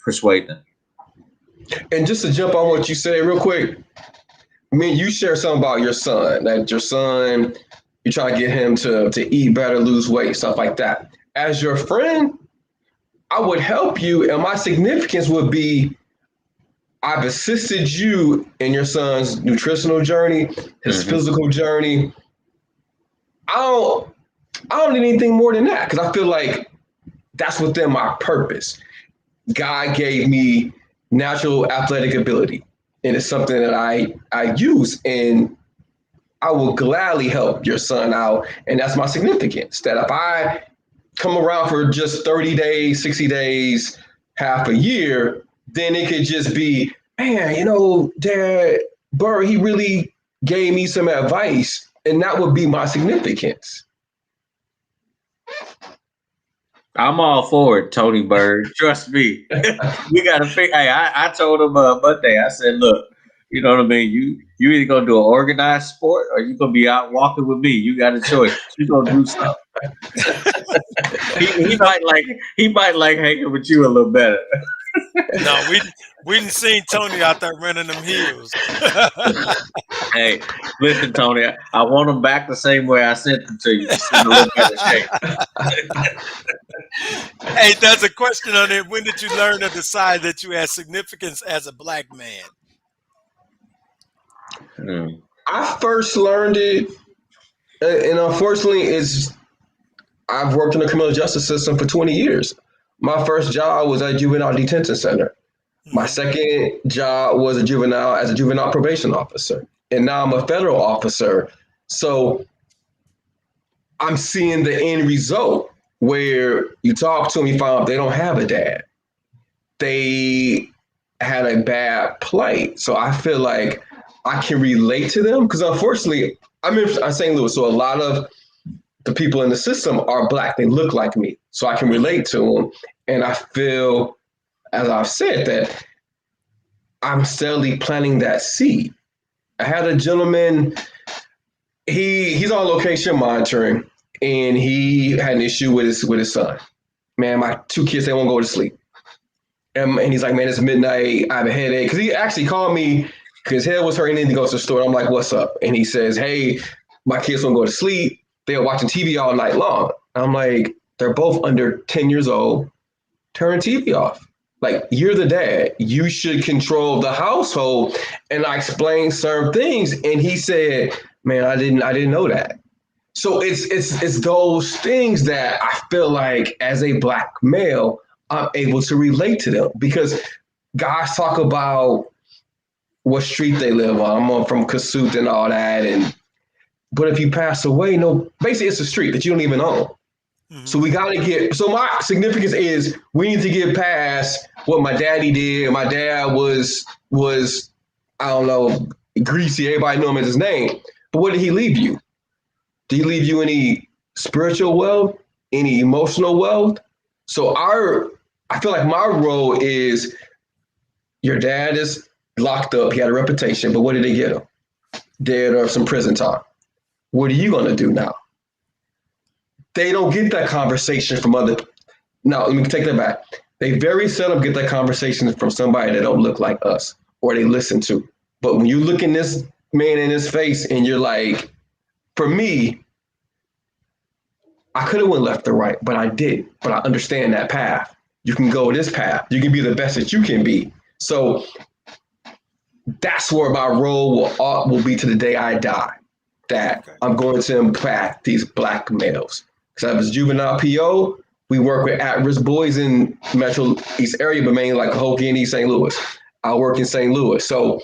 persuade them. And just to jump on what you said real quick, I mean, you share something about your son, that your son, you try to get him to eat better, lose weight, stuff like that. As your friend, I would help you, and my significance would be I've assisted you in your son's nutritional journey, his Hmm. physical journey. I don't I don't need anything more than that because I feel like that's within my purpose. God gave me natural athletic ability, and it's something that I use, and I will gladly help your son out, and that's my significance. That if I come around for just 30 days, 60 days, half a year, then it could just be, man, Dad Burr, he really gave me some advice, and that would be my significance. I'm all for it, Tony Bird. Trust me. We got to figure. Hey, I told him Monday. I said, look, you know what I mean. You either gonna do an organized sport or you gonna be out walking with me. You got a choice. You gonna do something. he, he You know, might like he might like hanging with you a little better. No, we didn't seen Tony out there running them hills. Hey, listen, Tony, I want them back the same way I sent them to you, just in a little better shape. Hey, there's a question on it. When did you learn or decide that you had significance as a black man? Mm. I first learned it, and unfortunately, I've worked in the criminal justice system for 20 years. My first job was at a juvenile detention center. My Hmm. second job was as a juvenile probation officer, and now I'm a federal officer. So I'm seeing the end result where you talk to them, you find out they don't have a dad. They had a bad plight. So I feel like I can relate to them because unfortunately, I'm in St. Louis, so a lot of the people in the system are black. They look like me, so I can Hmm. relate to them. And I feel, as I've said, that I'm steadily planting that seed. I had a gentleman. He's on location monitoring, and he had an issue with his son. Man, my two kids they won't go to sleep. And he's like, man, it's midnight. I have a headache. Because he actually called me because his head was hurting. He needed to go to the store. I'm like, what's up? And he says, hey, my kids won't go to sleep. They're watching TV all night long. I'm like, they're both under 10 years old. Turn TV off. Like, you're the dad. You should control the household. And I explained certain things. And he said, man, I didn't know that. So it's those things that I feel like as a black male, I'm able to relate to them because guys talk about what street they live on. I'm from Kasuth and all that, and but if you pass away, no, basically it's a street that you don't even own. So Hmm. we got to get. So my significance is we need to get past what my daddy did. My dad was I don't know greasy. Everybody knew him as his name. But what did he leave you? Did he leave you any spiritual wealth, any emotional wealth? So I feel like my role is your dad is locked up. He had a reputation, but what did they get him? Dead or some prison time. What are you going to do now? They don't get that conversation from other. Now, let me take that back. They very seldom get that conversation from somebody that don't look like us or they listen to. But when you look in this man in his face and you're like, for me, I could have went left or right, but I didn't. But I understand that path. You can go this path. You can be the best that you can be. So that's where my role will be to the day I die. That Okay. I'm going to impact these black males. Because I was juvenile PO, we work with at-risk boys in Metro East area, but mainly like Hokie and East St. Louis. I work in St. Louis, so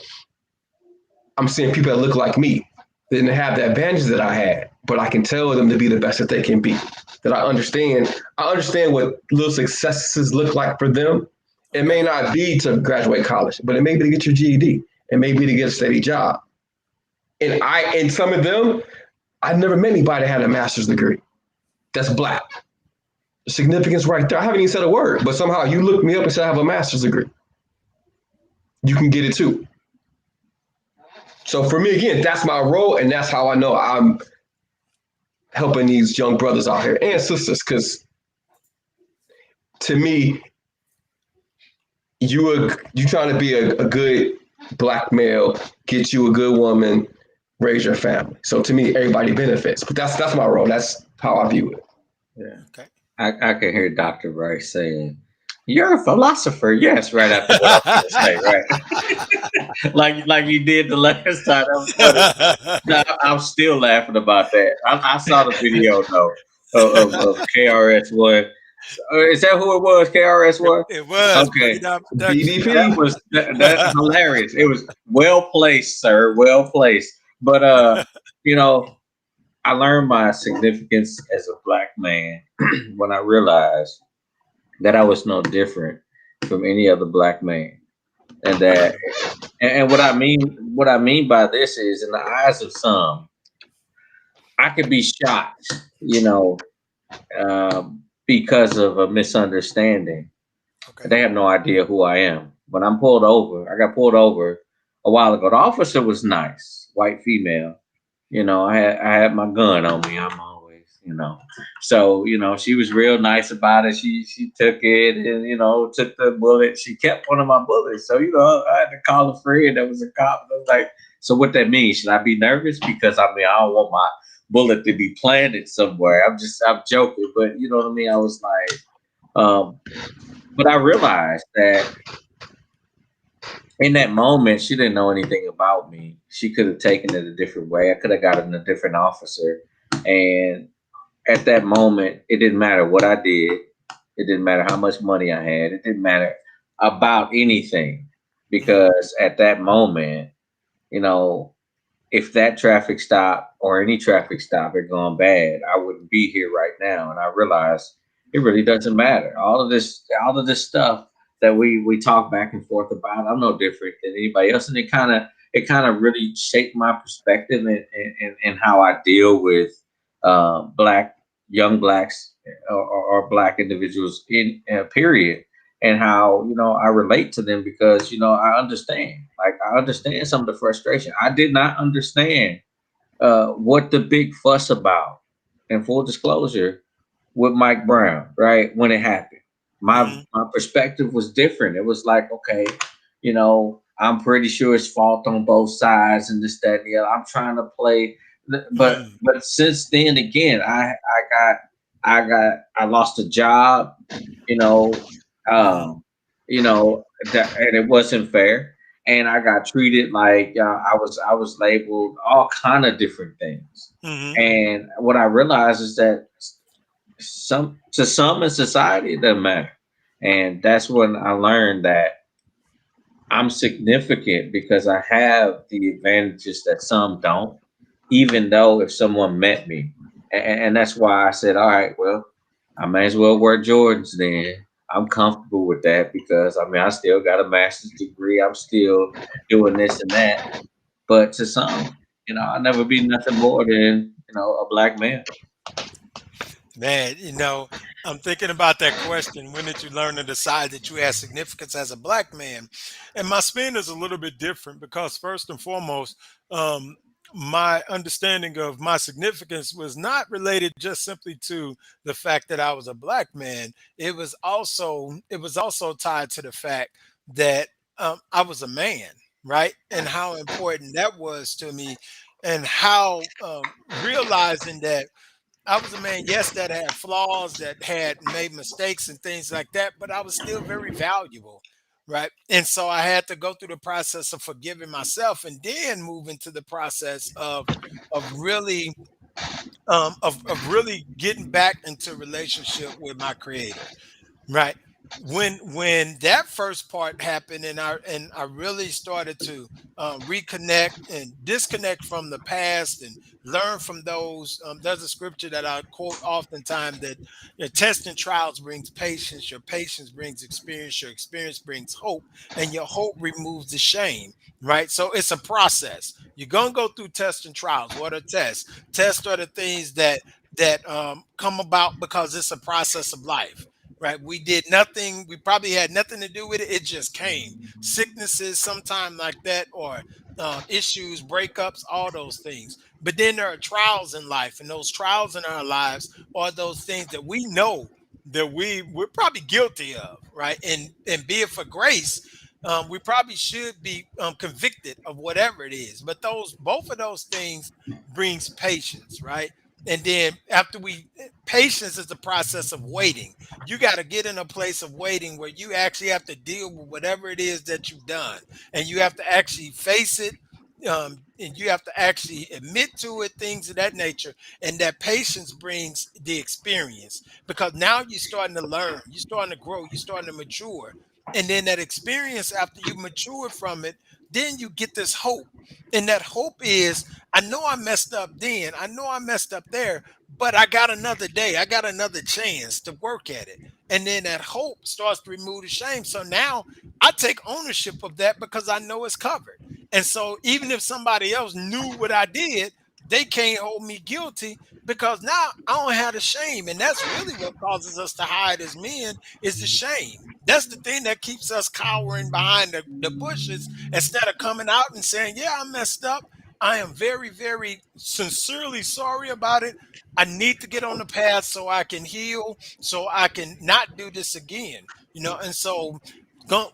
I'm seeing people that look like me. They didn't have the advantages that I had, but I can tell them to be the best that they can be. That I understand. I understand what little successes look like for them. It may Okay. not be to graduate college, but it may be to get your GED. It may be to get a steady job. And some of them, I never met anybody that had a master's degree. That's black. The significance right there. I haven't even said a word, but somehow you look me up and say I have a master's degree. You can get it too. So for me, again, that's my role, and that's how I know I'm helping these young brothers out here and sisters. Because to me, you trying to be a good black male, get you a good woman, raise your family. So to me, everybody benefits. But that's my role. That's how I view it. Yeah. Okay. I can hear Dr. Rice saying, you're a philosopher. Yes, right after what I'm going to say, right? like you did the last time. That was funny. No, I'm still laughing about that. I saw the video, though, of KRS-One. Is that who it was, it, KRS-One? it was Boogie Okay. Down Productions. That BDP. was that's hilarious. It was well placed, sir. Well placed. But you know, I learned my significance as a black man when I realized that I was no different from any other black man, and that, and what I mean by this is, in the eyes of some, I could be shocked, because of a misunderstanding. Okay. They have no idea who I am. When I'm pulled over, I got pulled over a while ago. The officer was nice, white female. I had my gun on me. I'm always you know. So, she was real nice about it. She took it and, took the bullet. She kept one of my bullets. So, I had to call a friend that was a cop. I was like, so what that means? Should I be nervous? Because I don't want my bullet to be planted somewhere. I'm joking, but you know what I mean? I was like, but I realized that in that moment, she didn't know anything about me. She could have taken it a different way. I could have gotten a different officer. And at that moment, it didn't matter what I did. It didn't matter how much money I had. It didn't matter about anything Mm, because at that moment, you know, if that traffic stop or any traffic stop had gone bad, I wouldn't be here right now. And I realized it really doesn't matter. All of this stuff that we talk back and forth about, I'm no different than anybody else. And it kind of really shaped my perspective and how I deal with black young blacks or black individuals in period, and how I relate to them because I understand. Like I understand some of the frustration. I did not understand what the big fuss about. And full disclosure, with Mike Brown, right when it happened, mm, my perspective was different. It was like, okay, I'm pretty sure it's fault on both sides and this, that, and the other. I'm trying to play, but mm, since then again, I lost a job, you know, mm, um, and it wasn't fair. And I got treated like I was labeled all kind of different things. mm, And what I realized is that some in society it doesn't matter. And that's when I learned that I'm significant because I have the advantages that some don't, even though if someone met me. And that's why I said, all right, well, I may as well wear Jordans then. I'm comfortable with that because I still got a master's degree. I'm still doing this and that. But to some, I'll never be nothing more than, a black man. Man, I'm thinking about that question. When did you learn to decide that you had significance as a black man? And my spin is a little bit different because, first and foremost, um, my understanding of my significance was not related just simply to the fact that I was a black man. It was also tied to the fact that I was a man, right? And how important that was to me, and how realizing that I was a man, yes, that had flaws, that had made mistakes and things like that, but I was still very valuable, right? And so I had to go through the process of forgiving myself, and then move into the process of really of really getting back into relationship with my creator. Right. When that first part happened, and I really started to reconnect and disconnect from the past and learn from those. There's a scripture that I quote oftentimes that your test and trials brings patience, your patience brings experience, your experience brings hope, and your hope removes the shame. Right. So it's a process. You're gonna go through tests and trials. What are tests? Tests are the things that come about because it's a process of life, right? We did nothing. We probably had nothing to do with it. It just came. Sicknesses, sometime like that, or issues, breakups, all those things. But then there are trials in life, and those trials in our lives are those things that we know that we're probably guilty of, right? And be it for grace, we probably should be convicted of whatever it is. But those both of those things brings patience, right? And then after patience is the process of waiting. You got to get in a place of waiting where you actually have to deal with whatever it is that you've done, and you have to actually face it, and you have to actually admit to it, things of that nature. And that patience brings the experience, because now you're starting to learn, you're starting to grow, you're starting to mature. And then that experience, after you've matured from it, then you get this hope. And that hope is, I know I messed up then, I know I messed up there, but I got another day, I got another chance to work at it. And then that hope starts to remove the shame. So now I take ownership of that because I know it's covered. And so even if somebody else knew what I did, they can't hold me guilty, because now I don't have the shame. And that's really what causes us to hide as men, is the shame. That's the thing that keeps us cowering behind the bushes instead of coming out and saying, yeah, I messed up. I am very, very sincerely sorry about it. I need to get on the path so I can heal, so I can not do this again. And so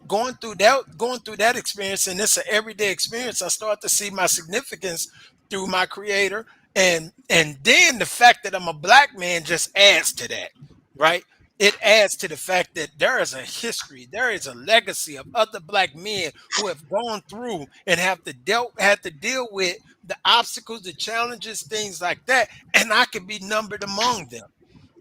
going through that experience, and it's an everyday experience, I start to see my significance through my creator. And then the fact that I'm a black man just adds to that, right? It adds to the fact that there is a history, there is a legacy of other black men who have gone through and had to deal with the obstacles, the challenges, things like that, and I can be numbered among them.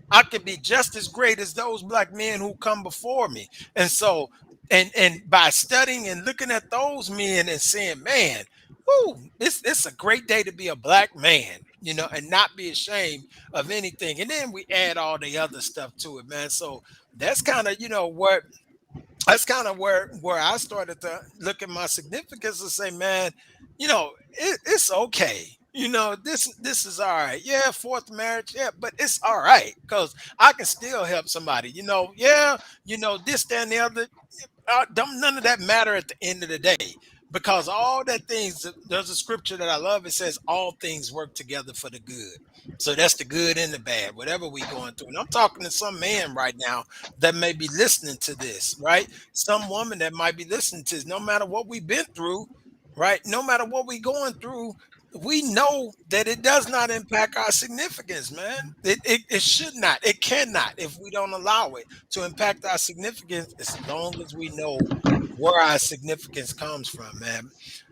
I could be just as great as those black men who come before me. And so, and by studying and looking at those men and saying, man, whoo, it's a great day to be a black man, and not be ashamed of anything. And then we add all the other stuff to it, man. So that's kind of, what that's kind of where I started to look at my significance and say, man, it's okay. This is all right. Yeah, fourth marriage, yeah, but it's all right because I can still help somebody. Yeah, this, that, and the other. Don't none of that matter at the end of the day because all that things. There's a scripture that I love. It says all things work together for the good. So that's the good and the bad, whatever we going through. And I'm talking to some man right now that may be listening to this, right? Some woman that might be listening to this. No matter what we've been through, right? No matter what we going through, we know that it does not impact our significance, man. It should not. It cannot if we don't allow it to impact our significance as long as we know where our significance comes from, man.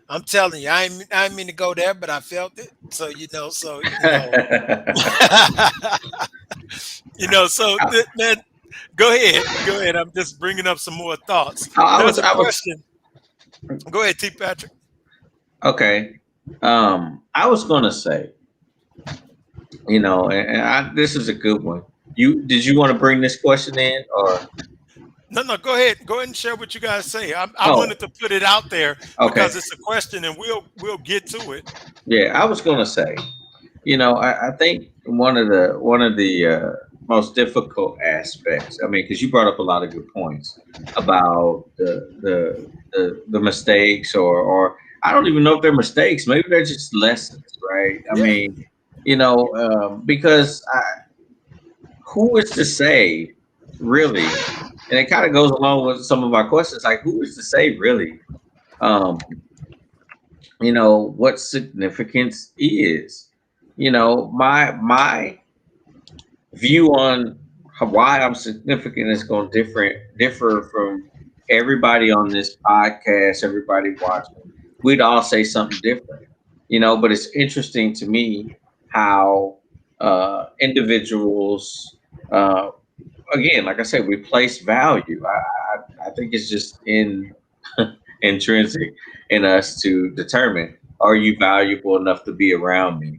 I'm telling you, I ain't mean to go there, but I felt it. So man, go ahead. I'm just bringing up some more thoughts. I There's was a I was question. Go ahead, T. Patrick. okay. I was gonna say, this is a good one. Did you want to bring this question in or? No, no, go ahead. Go ahead and share what you guys say. I Oh, wanted to put it out there okay. because it's a question, and we'll get to it. Yeah, I was gonna say, I think one of the most difficult aspects. I mean, because you brought up a lot of good points about the mistakes, or I don't even know if they're mistakes. Maybe they're just lessons, right? I Yeah, mean, because who is to say, really? And it kind of goes along with some of our questions, like who is to say, really? Um, what significance is. My view on why I'm significant is going to differ from everybody on this podcast, everybody watching. We'd all say something different, but it's interesting to me how individuals, uh, again, like I said, we place value. I think it's just intrinsic in us to determine, are you valuable enough to be around me?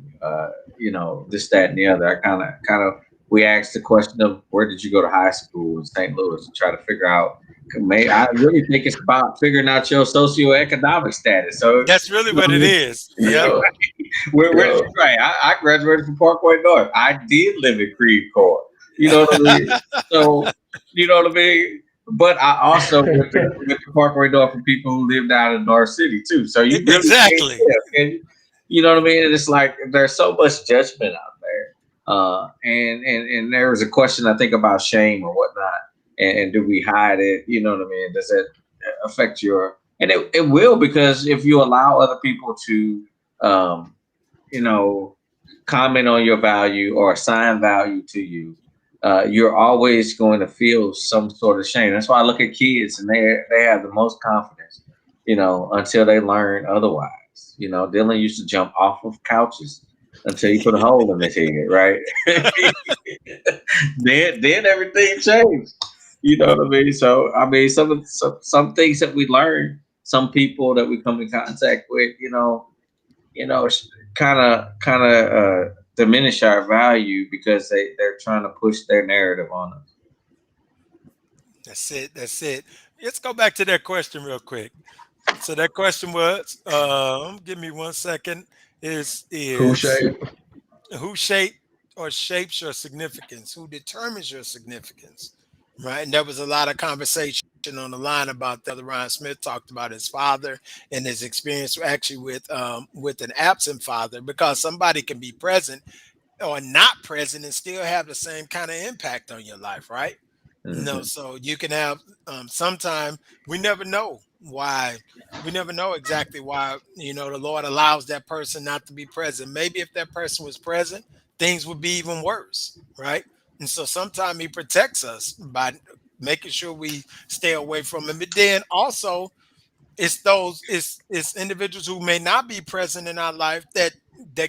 This, that, and the other. We asked the question of where did you go to high school in St. Louis and try to figure out. I really think it's about figuring out your socioeconomic status. So, that's really you know, what it is. Yep. Yeah, where did yeah. you graduate? I graduated from Parkway North. I did live in Creve Coeur. You know what I mean? So, you know what I mean? But I also went to Parkway North for people who lived out in North City too. So you really can't Exactly. tell. You know what I mean? And it's like there's so much judgment out there. And there was a question I think about shame or whatnot. And do we hide it? You know what I mean? Does it affect your, and it will, because if you allow other people to um, you know, comment on your value or assign value to you, you're always going to feel some sort of shame. That's why I look at kids and they have the most confidence, until they learn otherwise. Dylan used to jump off of couches until you put a hole in his head, right? then everything changed. You know what I mean? So I mean, some things that we learn, some people that we come in contact with, kind of diminish our value because they're trying to push their narrative on us. That's it. That's it. Let's go back to that question real quick. So that question was, give me 1 second. Who Is shape? who shape or shapes your significance? Who determines your significance? Right. And there was a lot of conversation on the line about the other Ryan Smith talked about his father and his experience actually with an absent father, because somebody can be present or not present and still have the same kind of impact on your life, right? No, Hmm. so you can have sometime we never know why. We never know exactly why, the Lord allows that person not to be present. Maybe if that person was present, things would be even worse, right? And so sometimes he protects us by making sure we stay away from him. But then also it's individuals who may not be present in our life that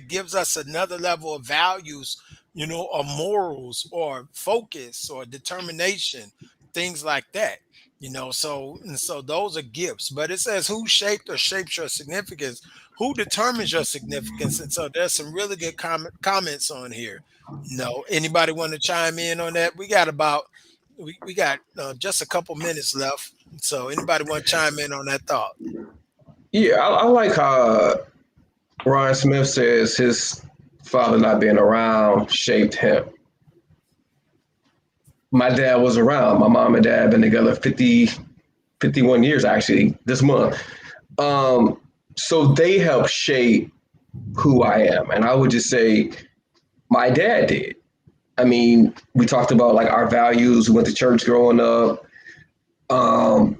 gives us another level of values, or morals or focus or determination, things like that. So those are gifts. But it says who shaped or shapes your significance, who determines your significance. And so there's some really good comments on here. No, anybody want to chime in on that? We got just a couple minutes left. So anybody want to chime in on that thought? Yeah, I like how Ryan Smith says his father not being around shaped him. My dad was around. My mom and dad been together 51 years actually this month. Um, so they helped shape who I am. And I would just say my dad did. I mean, we talked about like our values. We went to church growing up. Um,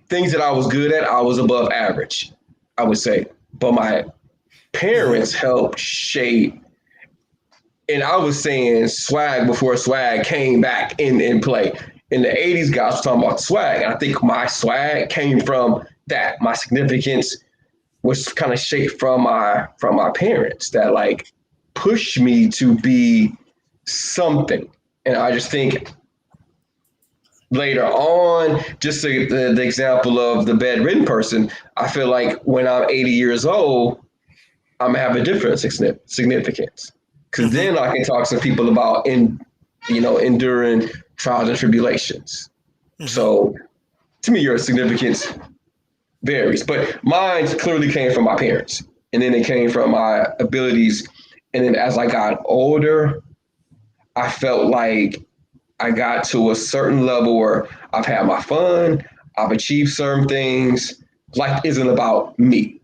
Things that I was good at, I was above average, I would say. But my Hmm. parents helped shape, and I was saying swag before swag came back in play. In the 80s, guys were talking about swag. And I think my swag came from that. My significance was kind of shaped from my parents that like pushed me to be something. And I just think later on, just the example of the bedridden person, I feel like when I'm 80 years old, I'm gonna have a different significance. Because Hmm. then I can talk to people about enduring trials and tribulations. Hmm. So to me, your significance varies, but mine clearly came from my parents, and then it came from my abilities. And then as I got older, I felt like I got to a certain level where I've had my fun, I've achieved certain things. Life isn't about me.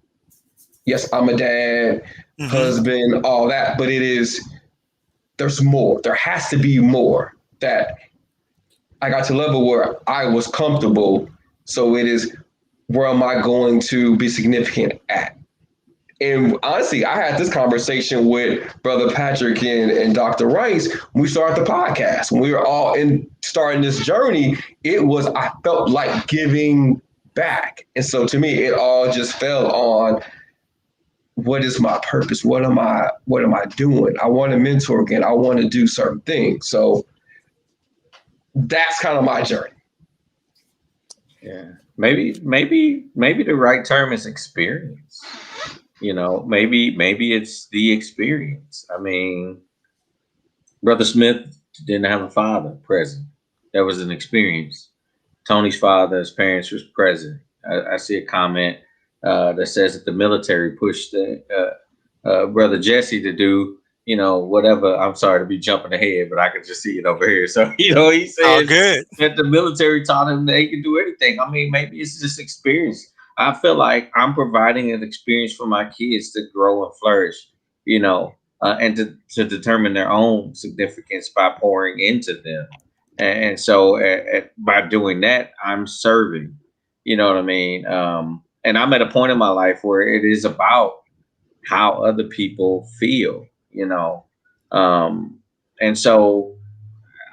Yes, I'm a dad, Hmm. husband, all that, but there's more. There has to be more that I got to a level where I was comfortable. So it is, where am I going to be significant at? And honestly, I had this conversation with Brother Patrick and Dr. Rice when we started the podcast. When we were all in starting this journey, I felt like giving back. And so to me, it all just fell on, what is my purpose? What am I doing? I want to mentor again. I want to do certain things. So that's kind of my journey. Yeah. Maybe the right term is experience. Maybe it's the experience. I mean, Brother Smith didn't have a father present. That was an experience. Tony's father, his parents was present. I see a comment that says that the military pushed Brother Jesse to do, whatever. I'm sorry to be jumping ahead, but I could just see it over here. So, he All says good. that the military taught him that he could do anything. I mean, maybe it's just experience. I feel like I'm providing an experience for my kids to grow and flourish, and to determine their own significance by pouring into them. And so by doing that, I'm serving. You know what I mean? And I'm at a point in my life where it is about how other people feel, Um, and so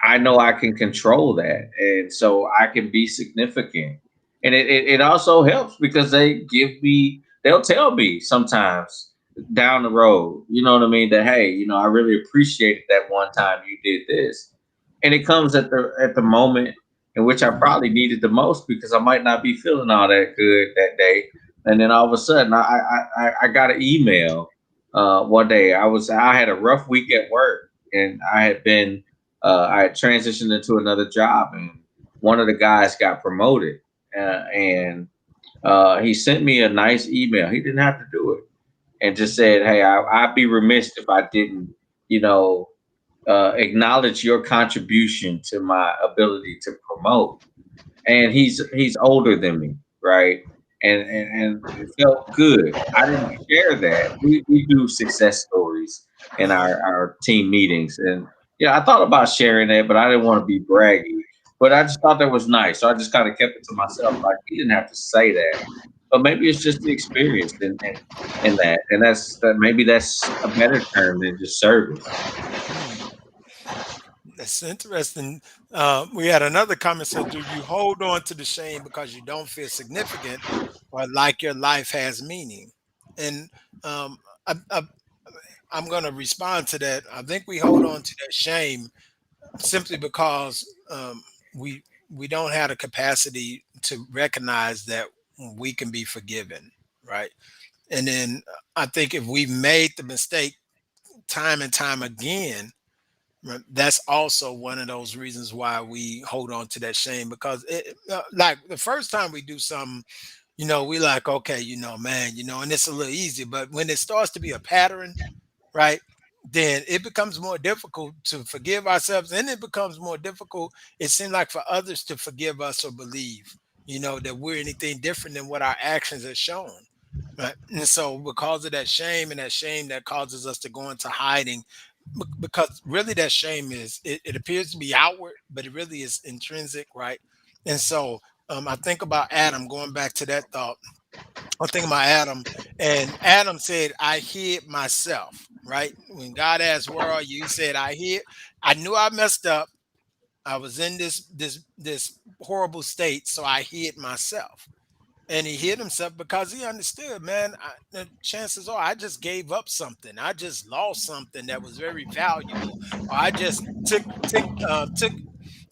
I know I can control that. And so I can be significant. And it also helps because they'll tell me sometimes down the road, you know what I mean, that hey, I really appreciated that one time you did this. And it comes at the moment in which I probably needed the most because I might not be feeling all that good that day. And then all of a sudden I got an email one day. I had a rough week at work and I had transitioned into another job, and one of the guys got promoted, and he sent me a nice email. He didn't have to do it, and just said, "Hey, I'd be remiss if I didn't, you know, acknowledge your contribution to my ability to promote. And he's older than me, right? And it felt good. I didn't share that. We do success stories in Mhm. our team meetings, and yeah, I thought about sharing that, but I didn't want to be braggy. But I just thought that was nice, so I just kind of kept it to myself. Like he didn't have to say that, but maybe it's just the experience in that, and that maybe that's a better term than just service. Hmm. That's interesting. We had another comment said, "Do you hold on to the shame because you don't feel significant, or like your life has meaning?" And um, I'm going to respond to that. I think we hold on to that shame simply because we we don't have the capacity to recognize that we can be forgiven, right? And then I think if we've made the mistake time and time again, right, that's also one of those reasons why we hold on to that shame because like the first time we do something, we like, okay, man, and it's a little easy, but when it starts to be a pattern, right, then it becomes more difficult to forgive ourselves, and it becomes more difficult, it seems like, for others to forgive us or believe, that we're anything different than what our actions have shown. Right. And so because of that shame, and that shame that causes us to go into hiding, because really that shame it appears to be outward, but it really is intrinsic, right? And so I think about Adam, going back to that thought. I'm thinking about Adam, and Adam said, "I hid myself." Right? When God asked, "Where are you?" He said, "I hid. I knew I messed up. I was in this horrible state, so I hid myself." And he hid himself because he understood, man. The chances are, I just gave up something. I just lost something that was very valuable, or I just took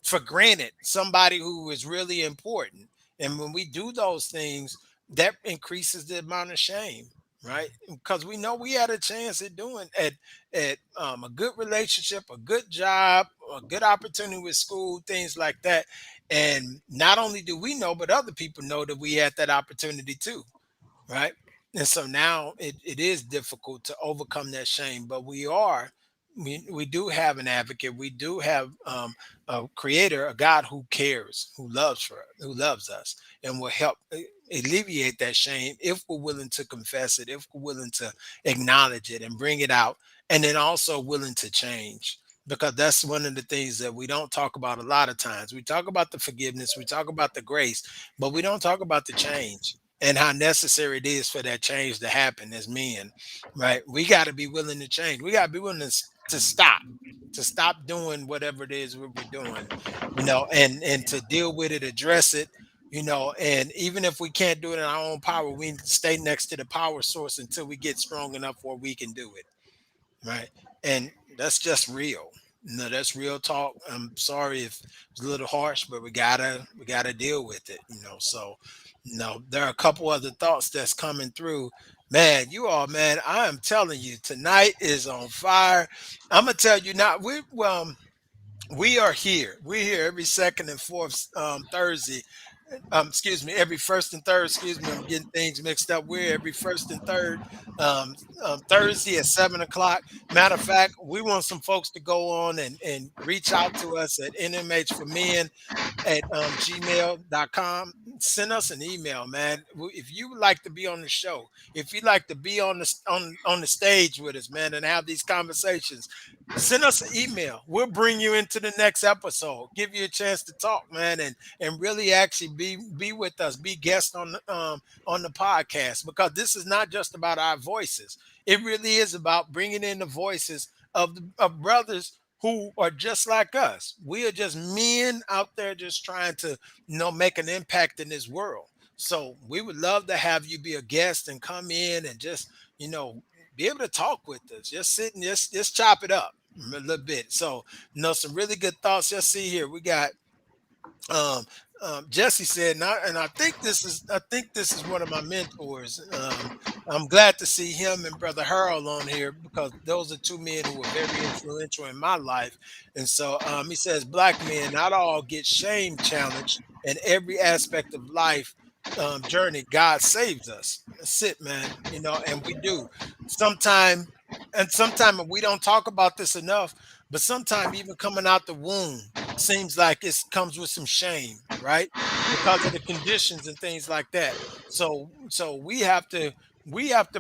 for granted somebody who is really important. And when we do those things, that increases the amount of shame, right? Because we know we had a chance at doing at a good relationship, a good job, a good opportunity with school, things like that. And not only do we know, but other people know that we had that opportunity too, right? And so now it is difficult to overcome that shame, but we do have an advocate. We do have a creator, a God who cares, who loves us, and will help alleviate that shame if we're willing to confess it, if we're willing to acknowledge it and bring it out, and then also willing to change. Because that's one of the things that we don't talk about a lot of times. We talk about the forgiveness, we talk about the grace, but we don't talk about the change and how necessary it is for that change to happen as men, right? We got to be willing to change. We got to be willing to stop doing whatever it is we're doing, and to deal with it, address it, and even if we can't do it in our own power, we stay next to the power source until we get strong enough where we can do it. Right. And that's just real. No, that's real talk. I'm sorry if it's a little harsh, but we gotta deal with it, So, there are a couple other thoughts that's coming through. Man, you all, man, I am telling you, tonight is on fire. I'm gonna tell you now, we are here. We're here every second and fourth Thursday. Excuse me, every first and third. Excuse me, I'm getting things mixed up. We're every first and third Thursday at 7 o'clock. Matter of fact, we want some folks to go on and reach out to us at NMH for Men at gmail.com. Send us an email, man. If you would like to be on the show, if you'd like to be on the stage with us, man, and have these conversations, send us an email. We'll bring you into the next episode, give you a chance to talk, man, and really actually be with us, be guest on the podcast, because this is not just about our voices. It really is about bringing in the voices of brothers who are just like us. We are just men out there just trying to, make an impact in this world. So we would love to have you be a guest and come in and just, be able to talk with us. Just sit and just chop it up a little bit. So, some really good thoughts. Just see here. We got um, Jesse said, and I think this is one of my mentors. I'm glad to see him and Brother Harold on here because those are two men who were very influential in my life. And so he says, black men not all get shame challenged in every aspect of life journey. God saves us. That's it, man. And we do sometime. And sometimes we don't talk about this enough, but sometimes even coming out the womb seems like it comes with some shame, right? Because of the conditions and things like that. So we have to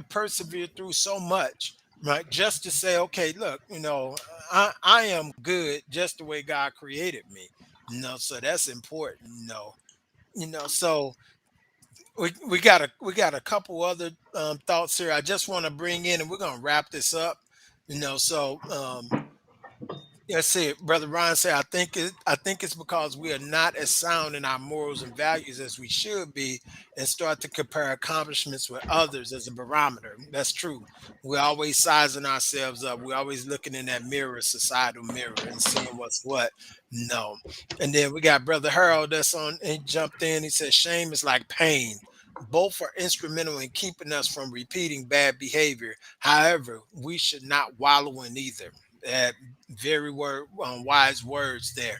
persevere through so much, right? Just to say, okay, look, I am good just the way God created me. So that's important, so we got a couple other thoughts here I just want to bring in, and we're gonna wrap this up. Let's see, Brother Ryan said, I think it's because we are not as sound in our morals and values as we should be, and start to compare accomplishments with others as a barometer. That's true. We're always sizing ourselves up. We're always looking in that mirror, societal mirror, and seeing what's what. No. And then we got Brother Harold that's on, he jumped in. He said, shame is like pain. Both are instrumental in keeping us from repeating bad behavior. However, we should not wallow in either. Very wise words there.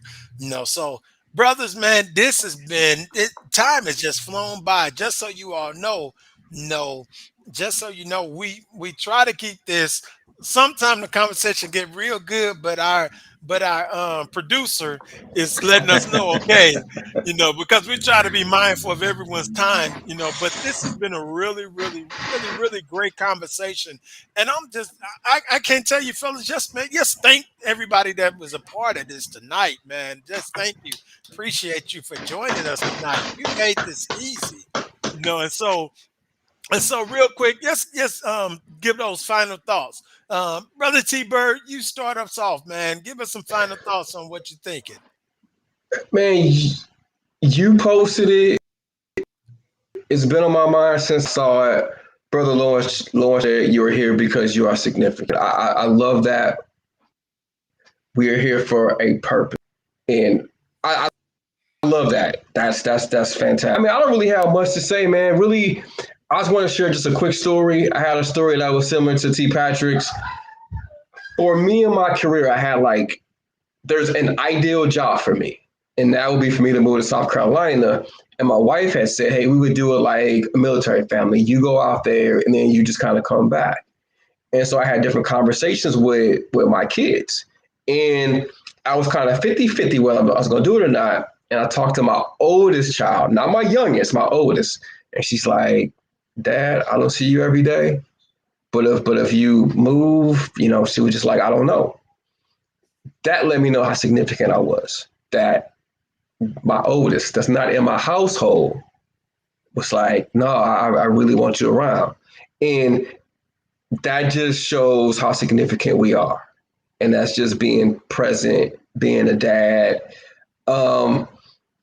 So brothers, man, this has been it. Time has just flown by. Just so you all know, no, just so you know, we try to keep this. Sometimes the conversation get real good, but our producer is letting us know, okay, because we try to be mindful of everyone's time, but this has been a really, really, really, really great conversation. And I can't tell you, fellas, just thank everybody that was a part of this tonight, man. Just thank you. Appreciate you for joining us tonight. You made this easy, and so real quick, just give those final thoughts. Brother T Bird, you start us off, man. Give us some final thoughts on what you're thinking. Man, you posted it. It's been on my mind since I saw it. Brother Lawrence said you are here because you are significant. I love that we are here for a purpose. And I love that. That's fantastic. I mean, I don't really have much to say, man. Really, I just want to share just a quick story. I had a story that was similar to T. Patrick's. For me in my career, I had there's an ideal job for me, and that would be for me to move to South Carolina. And my wife had said, hey, we would do it like a military family. You go out there and then you just kind of come back. And so I had different conversations with my kids. And I was kind of 50-50 whether I was going to do it or not. And I talked to my oldest child, not my youngest, my oldest. And she's like, Dad, I don't see you every day. But if you move, she was just like, I don't know. That let me know how significant I was. That my oldest, that's not in my household, was like, no, I really want you around. And that just shows how significant we are. And that's just being present, being a dad. Um,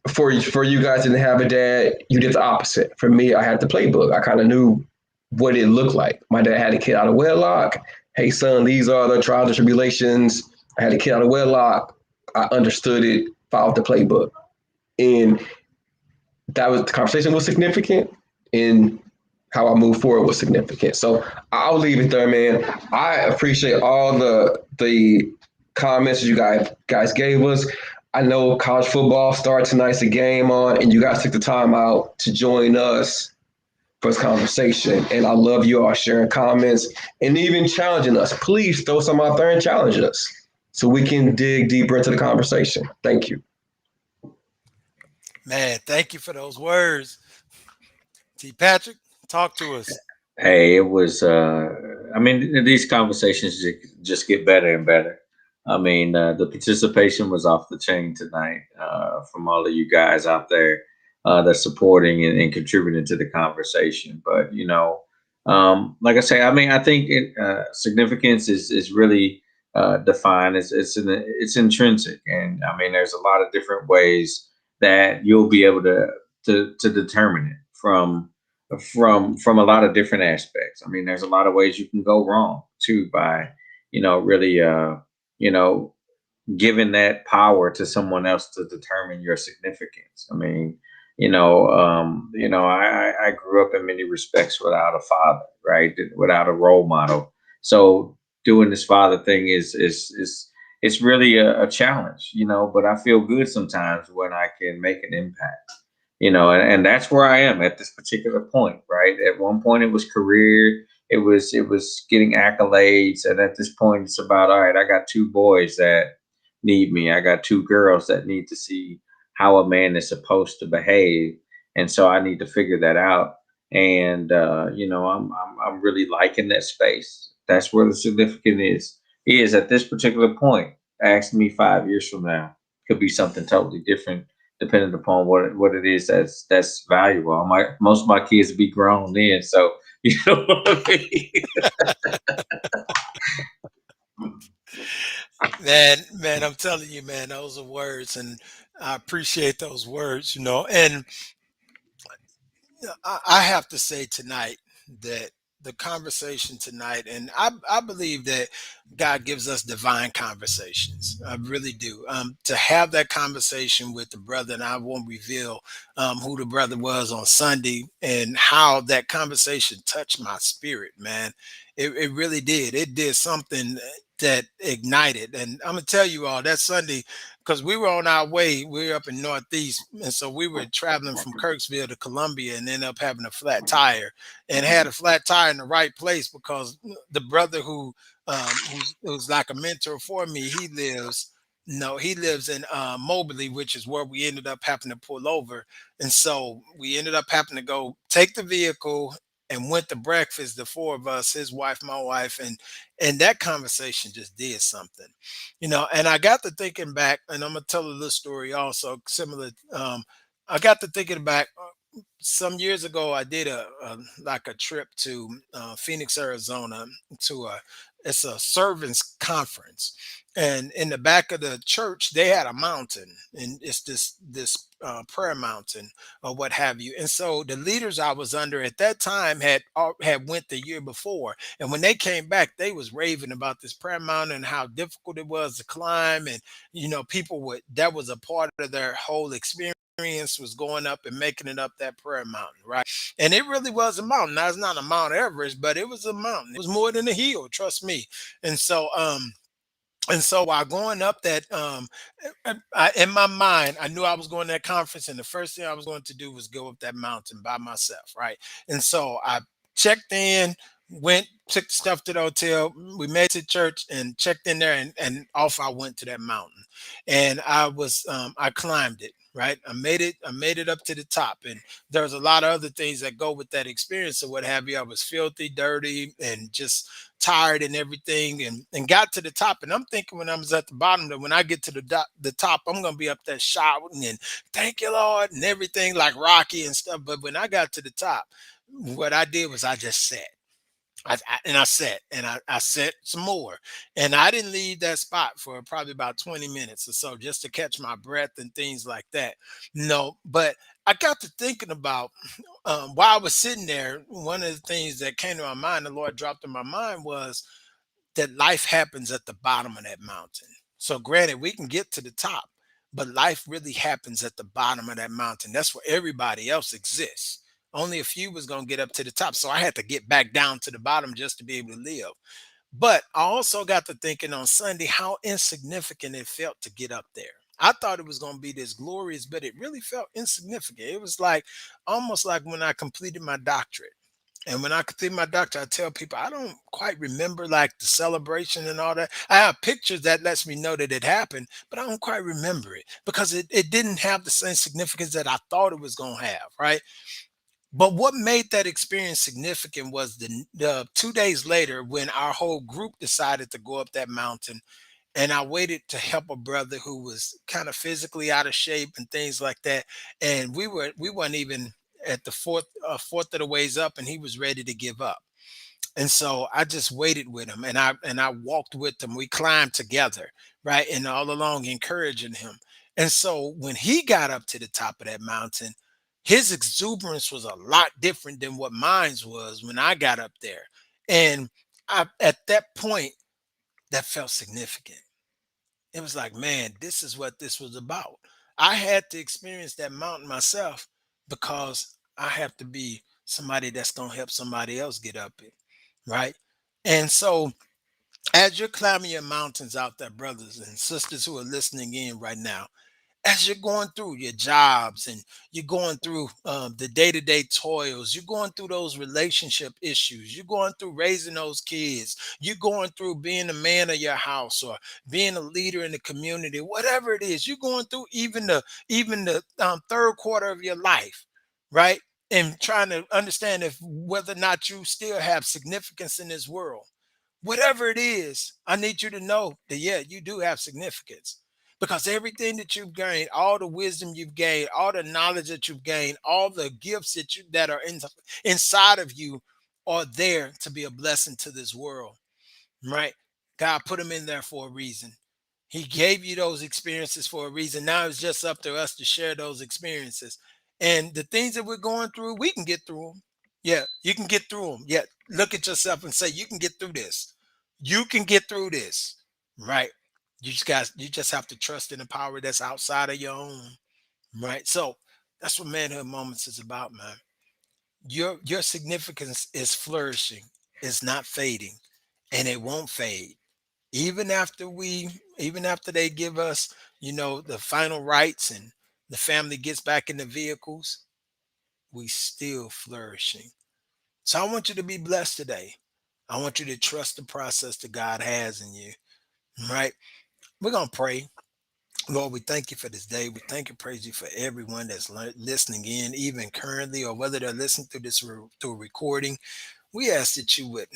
for you guys didn't have a dad, you did the opposite. For me, I had the playbook. I kind of knew what it looked like. My dad had a kid out of wedlock. Hey, son, these are the trials and tribulations. I had a kid out of wedlock. I understood it, followed the playbook. And that was the conversation was significant, and how I moved forward was significant. So I'll leave it there, man. I appreciate all the comments you guys gave us. I know college football starts tonight's a game on, and you guys took the time out to join us for this conversation. And I love you all sharing comments and even challenging us. Please throw some out there and challenge us so we can dig deeper into the conversation. Thank you. Man, thank you for those words. T Patrick, talk to us. Hey, it was. I mean, these conversations just get better and better. I mean, the participation was off the chain tonight from all of you guys out there that's supporting and contributing to the conversation. But like I say, I mean, I think significance is really defined. It's intrinsic, and I mean, there's a lot of different ways that you'll be able to determine it from a lot of different aspects. I mean, there's a lot of ways you can go wrong too by, really, you know, giving that power to someone else to determine your significance. I mean, I grew up in many respects without a father, right? Without a role model. So doing this father thing is it's really a challenge, but I feel good sometimes when I can make an impact, and that's where I am at this particular point, right? At one point it was career, it was getting accolades, and at this point, it's about, all right. I got two boys that need me. I got two girls that need to see how a man is supposed to behave, and so I need to figure that out. And I'm really liking that space. That's where the significant is at this particular point. Ask me 5 years from now, could be something totally different depending upon what it is that's valuable. Most of my kids will be grown then, so you know what I mean. Man, I'm telling you, man, those are words, and I appreciate those words, and I have to say tonight that the conversation tonight, and I believe that God gives us divine conversations. I really do. To have that conversation with the brother, and I won't reveal who the brother was on Sunday and how that conversation touched my spirit, man. It really did. It did something that ignited. And I'm going to tell you all that Sunday, because we were on our way. We were up in Northeast, and so we were traveling from Kirksville to Columbia, and ended up having a flat tire, and had a flat tire in the right place because the brother who's like a mentor for me, he lives. No, he lives in Moberly, which is where we ended up having to pull over, and so we ended up having to go take the vehicle and went to breakfast. The four of us, his wife, my wife, and that conversation just did something. And I got to thinking back, and I'm gonna tell a little story also similar. I got to thinking back some years ago. I did a like a trip to Phoenix, Arizona, to a it's a servants conference, and in the back of the church they had a mountain, and it's this prayer mountain or what have you. And so the leaders I was under at that time had went the year before, and when they came back, they was raving about this prayer mountain and how difficult it was to climb. And people would that was a part of their whole experience was going up and making it up that prayer mountain, right? And it really was a mountain. Now it's not a Mount Everest, but it was a mountain. It was more than a hill, trust me. And so while going up that, in my mind, I knew I was going to that conference, and the first thing I was going to do was go up that mountain by myself, right? And so I checked in, went, took the stuff to the hotel. We made it to church and checked in there, and off I went to that mountain, and I climbed it. Right, I made it. I made it up to the top, and there's a lot of other things that go with that experience or what have you. I was filthy, dirty, and just tired and everything, and got to the top. And I'm thinking when I was at the bottom that when I get to the top, I'm gonna be up there shouting and thank you, Lord, and everything like Rocky and stuff. But when I got to the top, what I did was I just sat. I sat and I sat some more, and I didn't leave that spot for probably about 20 minutes or so just to catch my breath and things like that. No, but I got to thinking about while I was sitting there. One of the things that came to my mind, the Lord dropped in my mind, was that life happens at the bottom of that mountain. So, granted, we can get to the top, but life really happens at the bottom of that mountain. That's where everybody else exists. Only a few was going to get up to the top. So, I had to get back down to the bottom just to be able to live. But I also got to thinking on Sunday how insignificant it felt to get up there. I thought it was going to be this glorious, but it really felt insignificant. It was like almost like when I completed my doctorate. And when I complete my doctorate, I tell people I don't quite remember like the celebration and all that. I have pictures that lets me know that it happened, but I don't quite remember it because it didn't have the same significance that I thought it was going to have, right? But what made that experience significant was the 2 days later when our whole group decided to go up that mountain, and I waited to help a brother who was kind of physically out of shape and things like that. And we weren't even at the fourth of the ways up, and he was ready to give up. And so I just waited with him, and I walked with him. We climbed together, right, and all along encouraging him. And so when he got up to the top of that mountain, his exuberance was a lot different than what mine was when I got up there. And at that point, that felt significant. It was like, man, this is what this was about. I had to experience that mountain myself because I have to be somebody that's going to help somebody else get up it. Right. And so, as you're climbing your mountains out there, brothers and sisters who are listening in right now, as you're going through your jobs and you're going through the day-to-day toils, you're going through those relationship issues, you're going through raising those kids, you're going through being a man of your house or being a leader in the community, whatever it is you're going through, even the third quarter of your life, right? And trying to understand if whether or not you still have significance in this world. Whatever it is, I need you to know that, yeah, you do have significance, because everything that you've gained, all the wisdom you've gained, all the knowledge that you've gained, all the gifts that are inside of you are there to be a blessing to this world, right? God put them in there for a reason. He gave you those experiences for a reason. Now it's just up to us to share those experiences. And the things that we're going through, we can get through them. Yeah, you can get through them. Yeah, look at yourself and say, you can get through this. You can get through this. Right? You just have to trust in the power that's outside of your own. Right? So that's what manhood moments is about, man. Your significance is flourishing. It's not fading, and it won't fade even after they give us, the final rights and the family gets back in the vehicles. We still flourishing. So I want you to be blessed today. I want you to trust the process that God has in you. Right? We're gonna pray. Lord, we thank you for this day. We thank and praise you for everyone that's listening in, even currently, or whether they're listening through through a recording. We ask that you would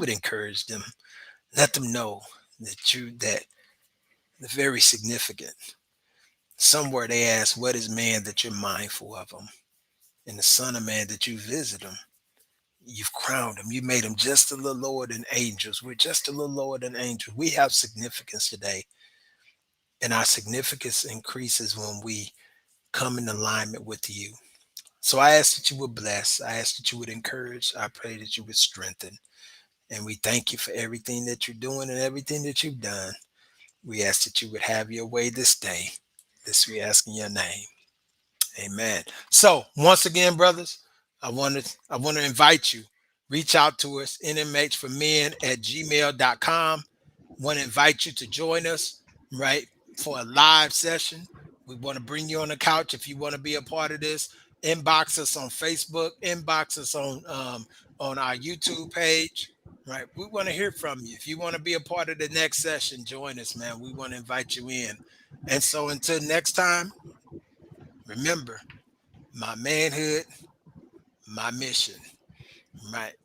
encourage them, let them know that they're very significant. Somewhere they ask, what is man that you're mindful of him? And the Son of Man that you visit him. You've crowned him. You made him just a little lower than angels. We're just a little lower than angels. We have significance today. And our significance increases when we come in alignment with you. So I ask that you would bless. I ask that you would encourage. I pray that you would strengthen. And we thank you for everything that you're doing and everything that you've done. We ask that you would have your way this day. This we ask in your name. Amen. So once again, brothers, I want to invite you. Reach out to us, nmhformen@gmail.com. Want to invite you to join us, right, for a live session. We want to bring you on the couch if you want to be a part of this. Inbox us on Facebook, inbox us on our YouTube page. Right. We want to hear from you. If you want to be a part of the next session, join us, man. We want to invite you in. And so until next time, remember, my manhood, my mission. Right.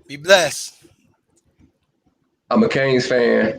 Be blessed. I'm a Canes fan.